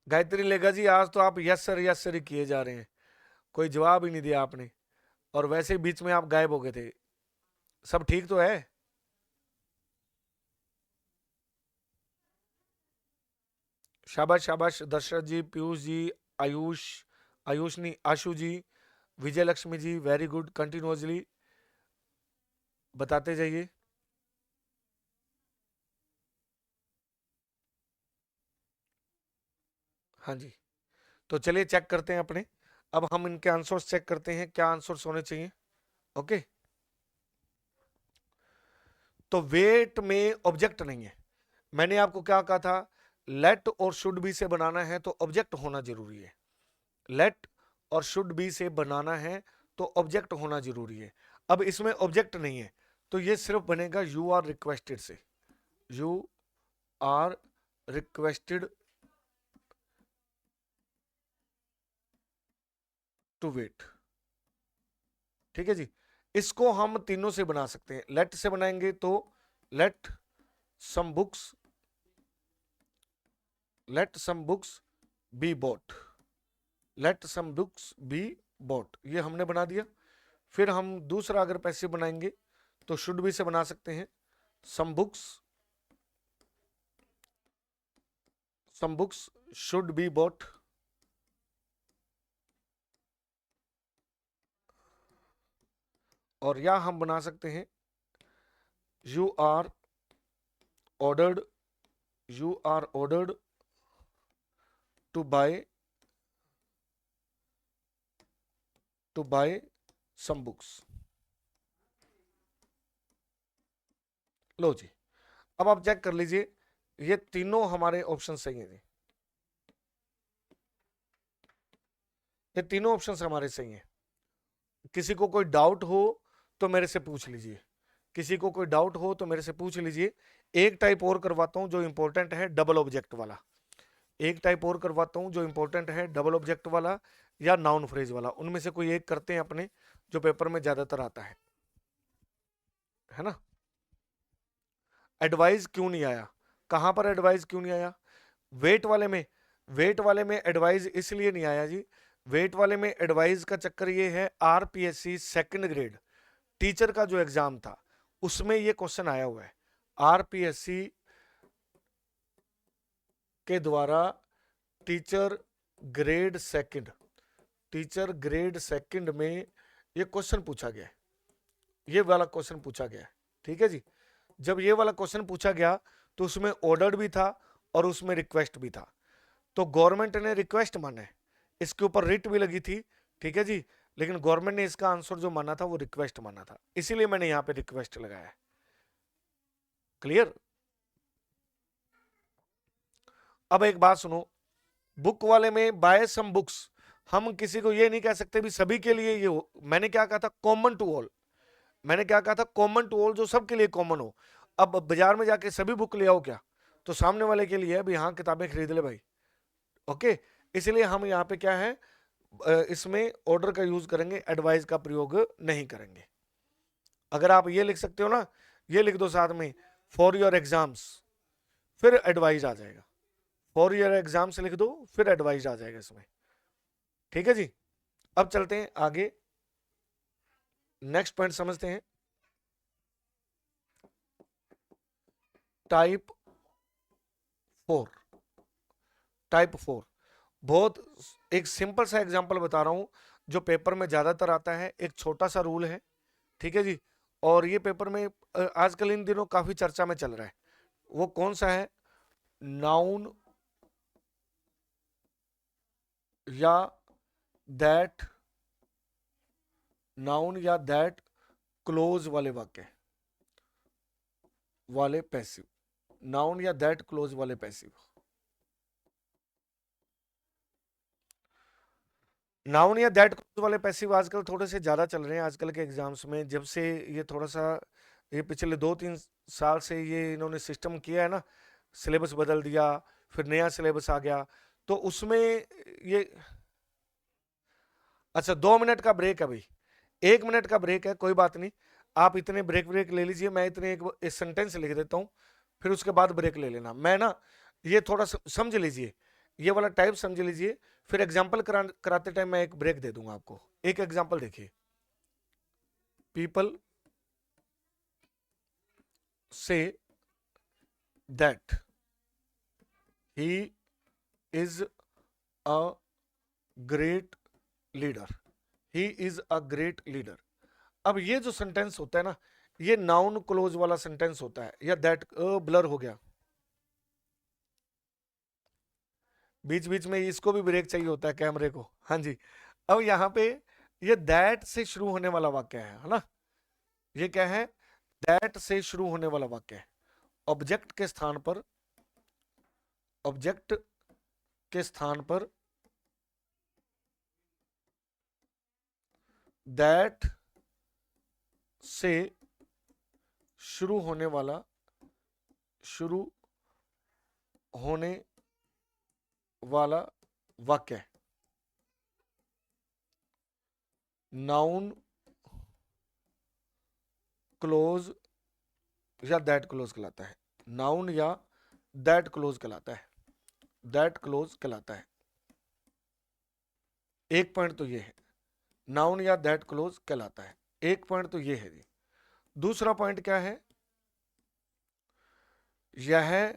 गायत्री लेगा जी, आज तो आप यस सर ही किए जा रहे हैं, कोई जवाब ही नहीं दिया आपने, और वैसे बीच में आप गायब हो गए थे। सब ठीक तो है? शाबाश शाबाश दशरथ जी, पीयूष जी, आयुष, आयुष नहीं आशु जी, विजय लक्ष्मी जी, वेरी गुड, कंटिन्यूअसली बताते जाइए। हाँ जी, तो चलिए चेक करते हैं अपने, अब हम इनके आंसर्स चेक करते हैं क्या आंसर्स होने चाहिए। ओके, तो वेट में ऑब्जेक्ट नहीं है, मैंने आपको क्या कहा था, लेट और शुड बी से बनाना है तो ऑब्जेक्ट होना जरूरी है, लेट और शुड बी से बनाना है तो ऑब्जेक्ट होना जरूरी है। अब इसमें ऑब्जेक्ट नहीं है तो ये सिर्फ बनेगा यू आर रिक्वेस्टेड से, you are requested to wait, ठीक है जी। इसको हम तीनों से बना सकते हैं, लेट से बनाएंगे तो let some books, let some books be bought, let some books be bought, ये हमने बना दिया। फिर हम दूसरा अगर पैसे बनाएंगे तो शुड बी से बना सकते हैं, some books, some books should be bought, और या हम बना सकते हैं you are ordered, you are ordered to buy, to buy some books. लो जी, अब आप चेक कर लीजिए, ये तीनों हमारे ऑप्शन सही हैं जी, ये तीनों ऑप्शन हमारे सही हैं। किसी को कोई डाउट हो तो मेरे से पूछ लीजिए, किसी को कोई डाउट हो तो मेरे से पूछ लीजिए। एक टाइप और करवाता हूं जो इंपॉर्टेंट है, डबल ऑब्जेक्ट वाला, एक टाइप और करवाता हूं जो इंपॉर्टेंट है, डबल ऑब्जेक्ट वाला या नाउन फ्रेज वाला, उनमें से कोई एक करते हैं अपने, जो पेपर में ज्यादातर आता है ना। एडवाइस क्यों नहीं आया, कहां पर एडवाइस क्यों नहीं आया, वेट वाले में, वेट वाले में एडवाइस इसलिए नहीं आया जी, वेट वाले में एडवाइस का चक्कर ये है, आरपीएससी सेकंड ग्रेड टीचर का जो एग्जाम था उसमें ये क्वेश्चन आया हुआ है, आरपीएससी के द्वारा teacher grade second, teacher grade second में ये क्वेश्चन पूछा गया है, ये वाला क्वेश्चन पूछा गया है, ठीक है जी। जब ये वाला क्वेश्चन पूछा गया तो उसमें ऑर्डर भी था और उसमें रिक्वेस्ट भी था, तो गवर्नमेंट ने रिक्वेस्ट माना है, इसके ऊपर रिट भी लगी थी, ठीक है जी, लेकिन गवर्नमेंट ने इसका आंसर जो माना था वो रिक्वेस्ट माना था, इसीलिए मैंने यहां पे रिक्वेस्ट लगाया है। क्लियर? अब एक बात सुनो, बुक वाले में बाय सम बुक्स, हम किसी को ये नहीं कह सकते भी सभी के लिए ये हो। मैंने क्या कहा था, कॉमन टू ऑल। मैंने क्या कहा था, कॉमन टू ऑल, जो सबके लिए कॉमन हो। अब बाजार में जाके सभी बुक ले आओ क्या, तो सामने वाले के लिए है भी हाँ किताबें खरीद ले भाई। ओके, इसलिए हम यहाँ पे क्या है, इसमें ऑर्डर का यूज करेंगे, एडवाइस का प्रयोग नहीं करेंगे। अगर आप ये लिख सकते हो ना, ये लिख दो साथ में, फॉर योर एग्जाम्स, फिर एडवाइस आ जाएगा। फॉर योर एग्जाम्स लिख दो, फिर एडवाइस आ जाएगा इसमें। ठीक है जी, अब चलते हैं आगे, नेक्स्ट पॉइंट समझते हैं। टाइप 4, टाइप 4 बहुत एक सिंपल सा एग्जांपल बता रहा हूं जो पेपर में ज्यादातर आता है। एक छोटा सा रूल है, ठीक है जी, और ये पेपर में आजकल इन दिनों काफी चर्चा में चल रहा है। वो कौन सा है, नाउन या दैट, नाउन या दैट क्लोज वाले वाक्य, वाले पैसिव, नाउन या दैट क्लोज वाले पैसिव। नाउन या दैट क्लोज वाले पैसिव आजकल थोड़े से ज्यादा चल रहे हैं आजकल के एग्जाम्स में। जब से ये थोड़ा सा, ये पिछले 2-3 साल से ये इन्होंने सिस्टम किया है ना, सिलेबस बदल दिया, फिर नया सिलेबस आ गया, तो उसमें ये, अच्छा 2 मिनट का ब्रेक है भाई, 1 मिनट का ब्रेक है, कोई बात नहीं। आप इतने ब्रेक ब्रेक ले लीजिए, मैं इतने एक सेंटेंस लिख देता हूँ, फिर उसके बाद ब्रेक ले लेना। मैं ना ये थोड़ा समझ लीजिए, ये वाला टाइप समझ लीजिए, फिर एग्जाम्पल कराते टाइम मैं एक ब्रेक दे दूंगा आपको। एक एग्जाम्पल देखिए, people say that he is a great leader, he is a great leader. अब ये जो सेंटेंस होता है ना, ये नाउन क्लोज वाला सेंटेंस होता है, या दैट ब्लर हो गया, बीच बीच में इसको भी ब्रेक चाहिए होता है कैमरे को, हाँ जी। अब यहाँ पे ये दैट से शुरू होने वाला वाक्य है ना, ये क्या है, दैट से शुरू होने वाला वाक्य है। ऑब्जेक्ट के स्थान पर, ऑब्जेक्ट के स्थान पर दैट से शुरू होने वाला, शुरू होने वाला वाक्य नाउन क्लोज या दैट क्लोज कहलाता है। नाउन या दैट क्लोज कहलाता है, दैट क्लोज कहलाता है। एक पॉइंट तो ये है, नाउन या दैट क्लोज कहलाता है। एक पॉइंट तो ये है जी। दूसरा पॉइंट क्या है, यह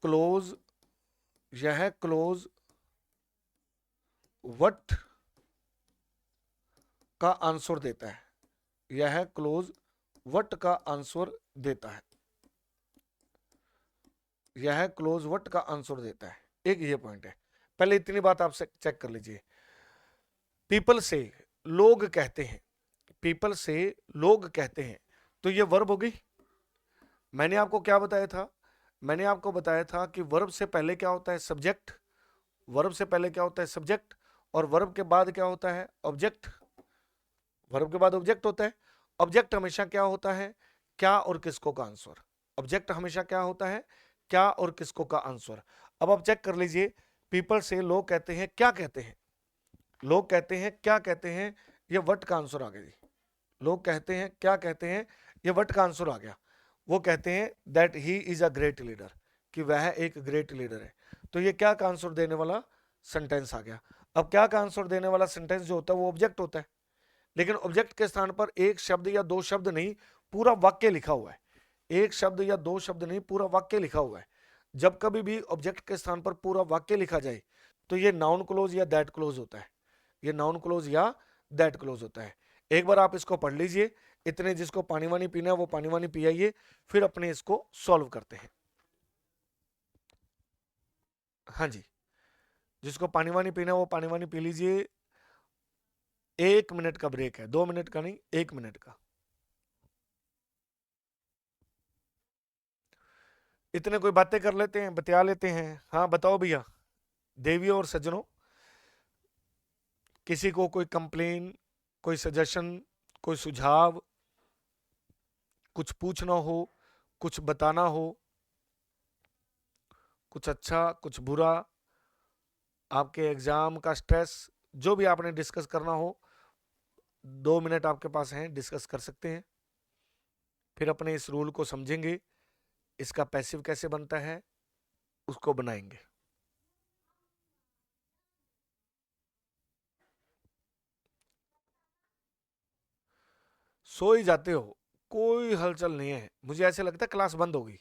क्लोज, यह क्लोज व्हाट का आंसर देता है, यह क्लोज व्हाट का आंसर देता है, यह क्लोज व्हाट का आंसर देता है। एक ये पॉइंट है, पहले इतनी बात आप चेक कर लीजिए। पीपल से, लोग कहते हैं, पीपल से लोग कहते हैं, तो ये वर्ब हो गई। मैंने आपको क्या बताया था, मैंने आपको बताया था कि वर्ब से पहले क्या होता है, सब्जेक्ट, वर्ब से पहले क्या होता है, सब्जेक्ट, और वर्ब के बाद क्या होता है, ऑब्जेक्ट, वर्ब के बाद ऑब्जेक्ट होता है। ऑब्जेक्ट हमेशा क्या होता है, क्या और किसको का आंसर। ऑब्जेक्ट हमेशा क्या होता है, क्या और किसको का आंसर। अब आप चेक कर लीजिए, पीपल से लोग कहते हैं, क्या कहते हैं, लोग कहते हैं, क्या कहते हैं, ये व्हाट का आंसर आ गया जी। लोग कहते हैं, क्या कहते हैं, ये व्हाट का आंसर आ गया। वो कहते हैं that he is a great leader, कि वह एक ग्रेट लीडर है। तो ये क्या का आंसर देने वाला सेंटेंस आ गया। अब क्या का आंसर देने वाला सेंटेंस जो होता है वो ऑब्जेक्ट होता है, लेकिन ऑब्जेक्ट के स्थान पर एक शब्द या दो शब्द नहीं, पूरा वाक्य लिखा हुआ है। एक शब्द या दो शब्द नहीं, पूरा वाक्य लिखा हुआ है। जब कभी भी ऑब्जेक्ट के स्थान पर पूरा वाक्य लिखा जाए तो ये नाउन क्लोज या दैट क्लोज होता है, ये नाउन क्लोज या दैट क्लोज होता है। एक बार आप इसको पढ़ लीजिए, इतने जिसको पानी वानी पीना है वो पानी वानी पी आइए, फिर अपने इसको सॉल्व करते हैं। हाँ जी, जिसको पानी वानी पीना है वो पानी वानी पी लीजिए। 1 मिनट का ब्रेक है, 2 मिनट का नहीं, 1 मिनट का। इतने कोई बातें कर लेते हैं, बतिया लेते हैं। हाँ बताओ भैया। देवियों और सज्जनों, किसी को कोई कंप्लेन, कोई सजेशन, कोई सुझाव, कुछ पूछना हो, कुछ बताना हो, कुछ अच्छा कुछ बुरा, आपके एग्जाम का स्ट्रेस, जो भी आपने डिस्कस करना हो, 2 मिनट आपके पास हैं, डिस्कस कर सकते हैं। फिर अपने इस रूल को समझेंगे, इसका पैसिव कैसे बनता है उसको बनाएंगे। सो ही जाते हो, कोई हलचल नहीं है, मुझे ऐसे लगता है क्लास बंद होगी।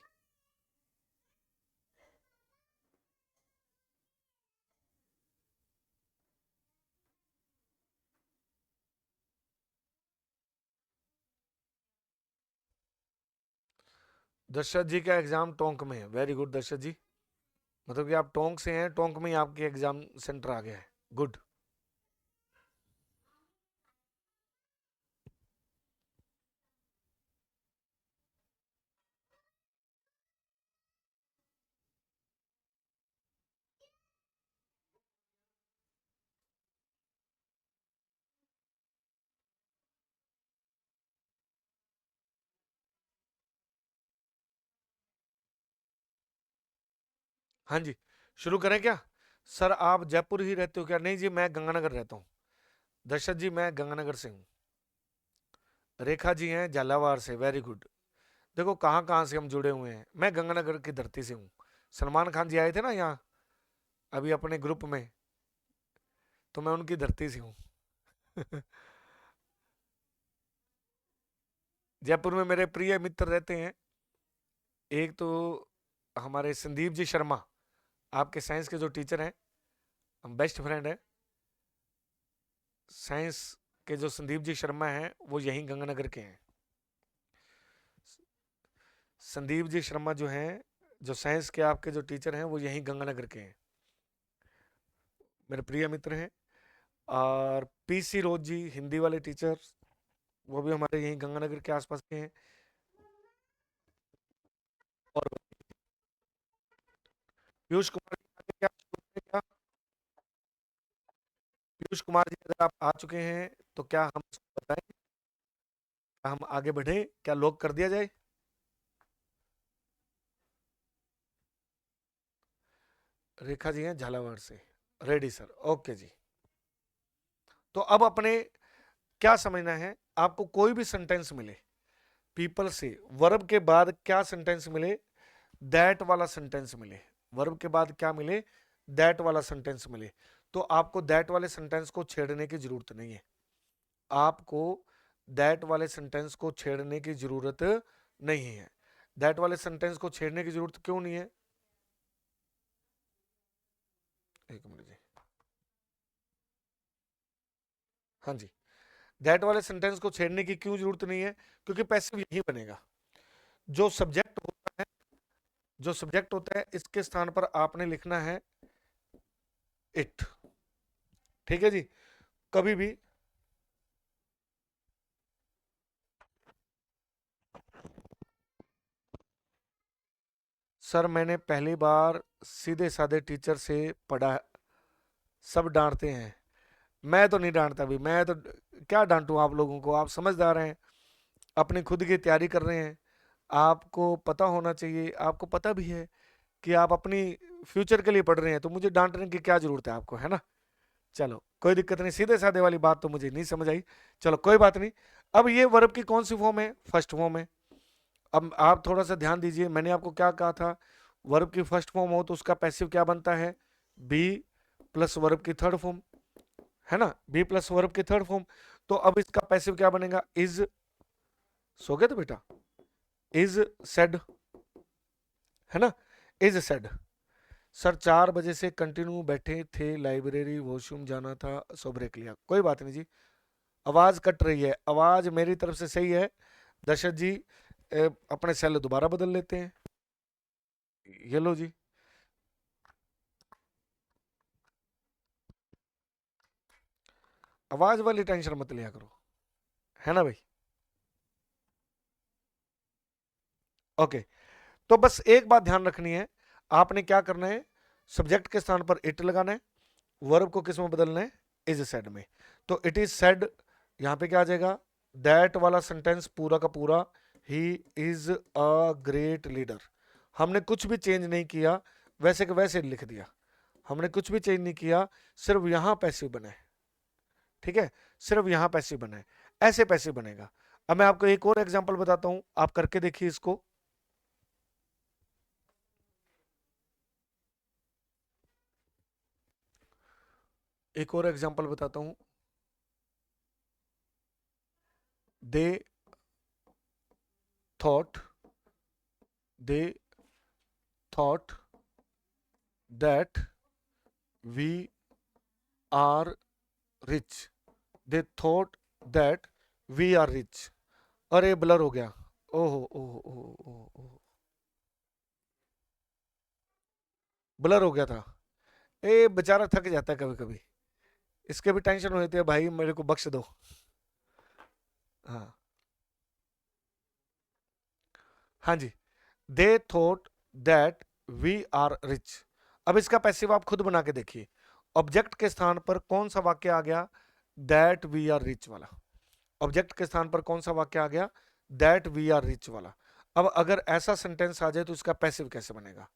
दशरथ जी का एग्जाम टोंक में है, वेरी गुड दशरथ जी। मतलब कि आप टोंक से हैं, टोंक में ही आपके एग्जाम सेंटर आ गया है, गुड। हाँ जी, शुरू करें क्या? सर आप जयपुर ही रहते हो क्या? नहीं जी, मैं गंगानगर रहता हूँ। दशरथ जी मैं गंगानगर से हूँ। रेखा जी हैं झालावाड़ से, वेरी गुड। देखो कहाँ कहाँ से हम जुड़े हुए हैं। मैं गंगानगर की धरती से हूँ। सलमान खान जी आए थे ना यहाँ अभी अपने ग्रुप में, तो मैं उनकी धरती से हूँ। जयपुर में मेरे प्रिय मित्र रहते हैं। एक तो हमारे संदीप जी शर्मा, आपके साइंस के जो टीचर हैं, हम बेस्ट फ्रेंड हैं। साइंस के जो संदीप जी शर्मा हैं वो यहीं गंगानगर के हैं। संदीप जी शर्मा जो हैं, जो साइंस के आपके जो टीचर हैं वो यहीं गंगानगर के हैं, मेरे प्रिय मित्र हैं। और पीसी रोज जी हिंदी वाले टीचर, वो भी हमारे यहीं गंगानगर के आसपास के हैं। और पीयूष कुमार जी आगे क्या? पीयूष कुमार जी अगर आप आ चुके हैं तो क्या हम बताएं, क्या हम आगे बढ़े, क्या लॉक कर दिया जाए? रेखा जी हैं झालावाड़ से, रेडी सर, ओके जी। तो अब अपने क्या समझना है, आपको कोई भी सेंटेंस मिले पीपल से, वर्ब के बाद क्या सेंटेंस मिले, दैट वाला सेंटेंस मिले। वर्ब के बाद क्या मिले, दैट वाला सेंटेंस मिले। तो आपको दैट वाले सेंटेंस को छेड़ने की जरूरत नहीं है। आपको दैट वाले सेंटेंस को छेड़ने की जरूरत नहीं है। दैट वाले सेंटेंस को छेड़ने की जरूरत क्यों नहीं है? एक मिनट जी। हाँ जी, दैट वाले सेंटेंस को छेड़ने की क्यों जरूरत नहीं है? क्योंकि पैसिव यही बनेगा। जो सब्जेक्ट होता है, जो सब्जेक्ट होता है इसके स्थान पर आपने लिखना है इट। ठीक है जी। कभी भी सर मैंने पहली बार सीधे साधे टीचर से पढ़ा, सब डांटते हैं। मैं तो नहीं डांटता भी, मैं तो क्या डांटूं आप लोगों को, आप समझदार हैं, अपनी खुद की तैयारी कर रहे हैं। आपको पता होना चाहिए, आपको पता भी है कि आप अपनी फ्यूचर के लिए पढ़ रहे हैं, तो मुझे डांटने की क्या जरूरत है आपको, है ना? चलो कोई दिक्कत नहीं, सीधे साधे वाली बात तो मुझे नहीं समझ आई, चलो कोई बात नहीं। अब ये वर्ब की कौन सी फॉर्म है? फर्स्ट फॉर्म है। अब आप थोड़ा सा ध्यान दीजिए, मैंने आपको क्या कहा था, वर्ब की फर्स्ट फॉर्म हो तो उसका पैसिव क्या बनता है? बी प्लस वर्ब की थर्ड फॉर्म, है ना? बी प्लस वर्ब की थर्ड फॉर्म। तो अब इसका पैसिव क्या बनेगा? इज। सो गए तो बेटा, इज सेड, है ना? Is said. सर 4 बजे से कंटिन्यू बैठे थे, लाइब्रेरी वॉशरूम जाना था, सो ब्रेक लिया। कोई बात नहीं जी, आवाज कट रही है, आवाज मेरी तरफ से सही है। दशरथ जी अपने सेल दोबारा बदल लेते हैं, ये लो जी। आवाज वाली टेंशन मत लिया करो, है ना भाई। ओके, तो बस एक बात ध्यान रखनी है, आपने क्या करना है, सब्जेक्ट के स्थान पर इट लगाना है, वर्ब को किस में बदलना है, इज सेड में। तो इट इज सेड, यहां पे क्या आ जाएगा, दैट वाला सेंटेंस पूरा का पूरा, he is a great leader. हमने कुछ भी चेंज नहीं किया, वैसे के वैसे लिख दिया, हमने कुछ भी चेंज नहीं किया, सिर्फ यहां पैसिव बना है, ठीक है, सिर्फ यहां पैसिव बना है, ऐसे पैसिव बनेगा। अब मैं आपको एक और एग्जांपल बताता हूं, आप करके देखिए इसको। एक और एग्जांपल बताता हूं, they thought, they thought that we are rich, they thought that we are rich. अरे ब्लर हो गया, ओहो ओहो ओहो ओहो, ब्लर हो गया था। ए बेचारा थक जाता है कभी कभी, इसके भी टेंशन होती है भाई, मेरे को बख्श दो। हाँ, हाँ जी, they thought that we are rich. अब इसका पैसिव आप खुद बना के देखिए, ऑब्जेक्ट के स्थान पर कौन सा वाक्य आ गया, दैट वी आर रिच वाला। ऑब्जेक्ट के स्थान पर कौन सा वाक्य आ गया, दैट वी आर रिच वाला। अब अगर ऐसा सेंटेंस आ जाए तो इसका पैसिव कैसे बनेगा।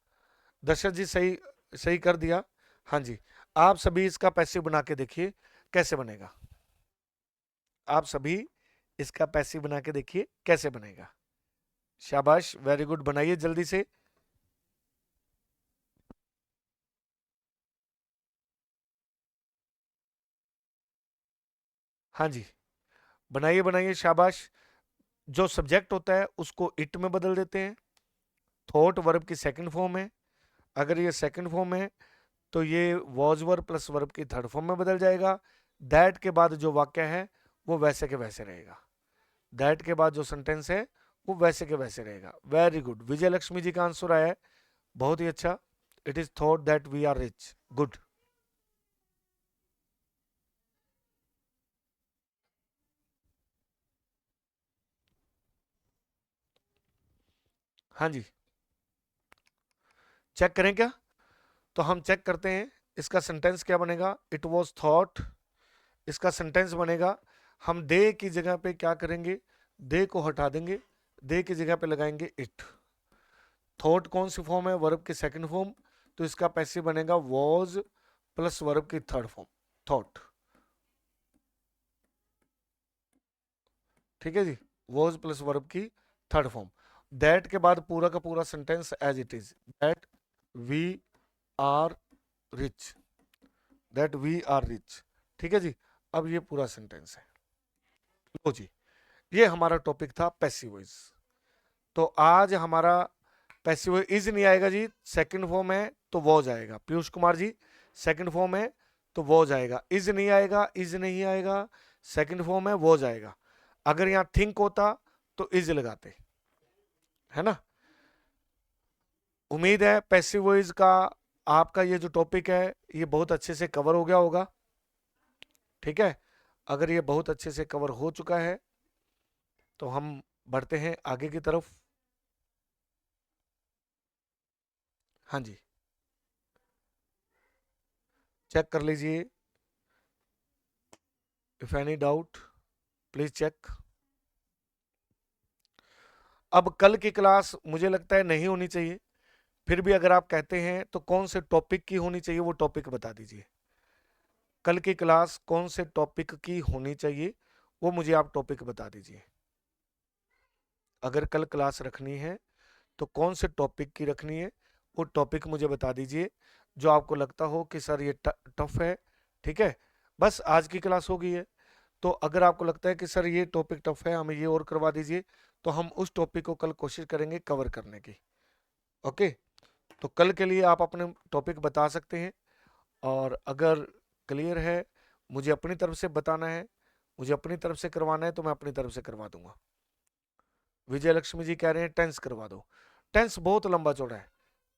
दर्शक जी सही, सही कर दिया, हाँ जी। आप सभी इसका पैसिव बना के देखिए कैसे बनेगा, आप सभी इसका पैसिव बना के देखिए कैसे बनेगा। शाबाश, वेरी गुड, बनाइए जल्दी से। हाँ जी, बनाइए बनाइए, शाबाश। जो सब्जेक्ट होता है उसको इट में बदल देते हैं, थॉट वर्ब की सेकंड फॉर्म है, अगर ये सेकंड फॉर्म है तो ये वॉज वर्ब प्लस वर्ब की थर्ड फॉर्म में बदल जाएगा। दैट के बाद जो वाक्य है वो वैसे के वैसे रहेगा, दैट के बाद जो सेंटेंस है वो वैसे के वैसे रहेगा। वेरी गुड, विजय लक्ष्मी जी का आंसर आया है, बहुत ही अच्छा। It is thought that we are rich, good. हाँ जी, चेक करें क्या, तो हम चेक करते हैं इसका सेंटेंस क्या बनेगा, इट वॉज थॉट, इसका सेंटेंस बनेगा, हम दे की जगह पे क्या करेंगे, दे को हटा देंगे, दे की जगह पे लगाएंगे इट। थॉट कौन सी फॉर्म है, वर्ब की सेकंड फॉर्म, तो इसका पैसिव बनेगा वॉज प्लस वर्ब की थर्ड फॉर्म, थॉट। ठीक है जी, वॉज प्लस वर्ब की थर्ड फॉर्म। दैट के बाद पूरा का पूरा sentence as it is, that we are rich, that we are rich. ठीक है जी, अब ये पूरा सेंटेंस है। लो जी, ये हमारा टॉपिक था पैसिव वॉइस। तो आज हमारा पैसिव इज नहीं आएगा जी, सेकंड फॉर्म है तो वॉज आएगा। पीयूष कुमार जी, सेकंड फॉर्म है तो वॉज आएगा, इज नहीं आएगा, इज नहीं आएगा, सेकंड फॉर्म है वॉज आएगा। अगर यहां थिंक होता तो इज लगाते, है ना। उम्मीद है पैसिव वॉइस का आपका ये जो टॉपिक है ये बहुत अच्छे से कवर हो गया होगा, ठीक है। अगर ये बहुत अच्छे से कवर हो चुका है तो हम बढ़ते हैं आगे की तरफ। हाँ जी, चेक कर लीजिए, if any doubt please check. अब कल की क्लास मुझे लगता है नहीं होनी चाहिए, फिर भी अगर आप कहते हैं तो कौन से टॉपिक की होनी चाहिए वो टॉपिक बता दीजिए। कल की क्लास कौन से टॉपिक की होनी चाहिए वो मुझे आप टॉपिक बता दीजिए। अगर कल क्लास रखनी है तो कौन से टॉपिक की रखनी है वो टॉपिक मुझे बता दीजिए, जो आपको लगता हो कि सर ये टफ है, ठीक है। बस आज की क्लास हो गई है, तो अगर आपको लगता है कि सर ये टॉपिक टफ है, हमें ये और करवा दीजिए, तो हम उस टॉपिक को कल कोशिश करेंगे कवर करने की। ओके, तो कल के लिए आप अपने टॉपिक बता सकते हैं, और अगर क्लियर है मुझे अपनी तरफ से बताना है, मुझे अपनी तरफ से करवाना है तो मैं अपनी तरफ से करवा दूंगा। विजय लक्ष्मी जी कह रहे हैं टेंस करवा दो, टेंस बहुत लंबा चौड़ा है,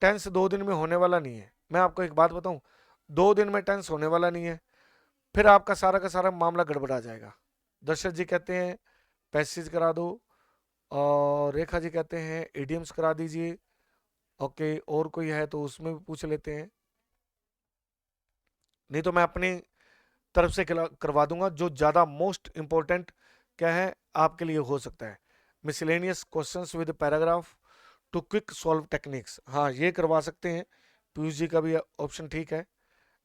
टेंस 2 दिन में होने वाला नहीं है। मैं आपको एक बात बताऊं, 2 दिन में टेंस होने वाला नहीं है। फिर आपका सारा का सारा मामला गड़बड़ा जाएगा। दशरथ जी कहते हैं पैसेज करा दो, और रेखा जी कहते हैं इडियम्स करा दीजिए। ओके, और कोई है तो उसमें भी पूछ लेते हैं, नहीं तो मैं अपनी तरफ से करवा दूंगा जो ज़्यादा मोस्ट इंपॉर्टेंट क्या है आपके लिए हो सकता है। Miscellaneous questions with paragraph to quick solve techniques, हाँ ये करवा सकते हैं। पीयूष जी का भी ऑप्शन ठीक है,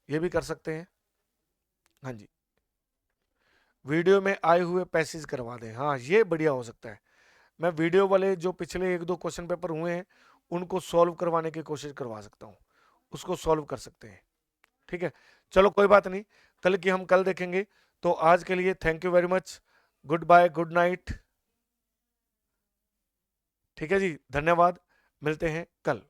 ये भी कर सकते हैं। हाँ जी, वीडियो में आए हुए पैसेज करवा दें, हाँ ये बढ़िया हो सकता है। मैं वीडियो वाले जो पिछले 1-2 क्वेश्चन पेपर हुए हैं उनको सॉल्व करवाने की कोशिश करवा सकता हूँ, उसको सॉल्व कर सकते हैं। ठीक है, चलो कोई बात नहीं, कल की हम कल देखेंगे। तो आज के लिए thank you very much, good bye, good night. ठीक है जी, धन्यवाद, मिलते हैं कल।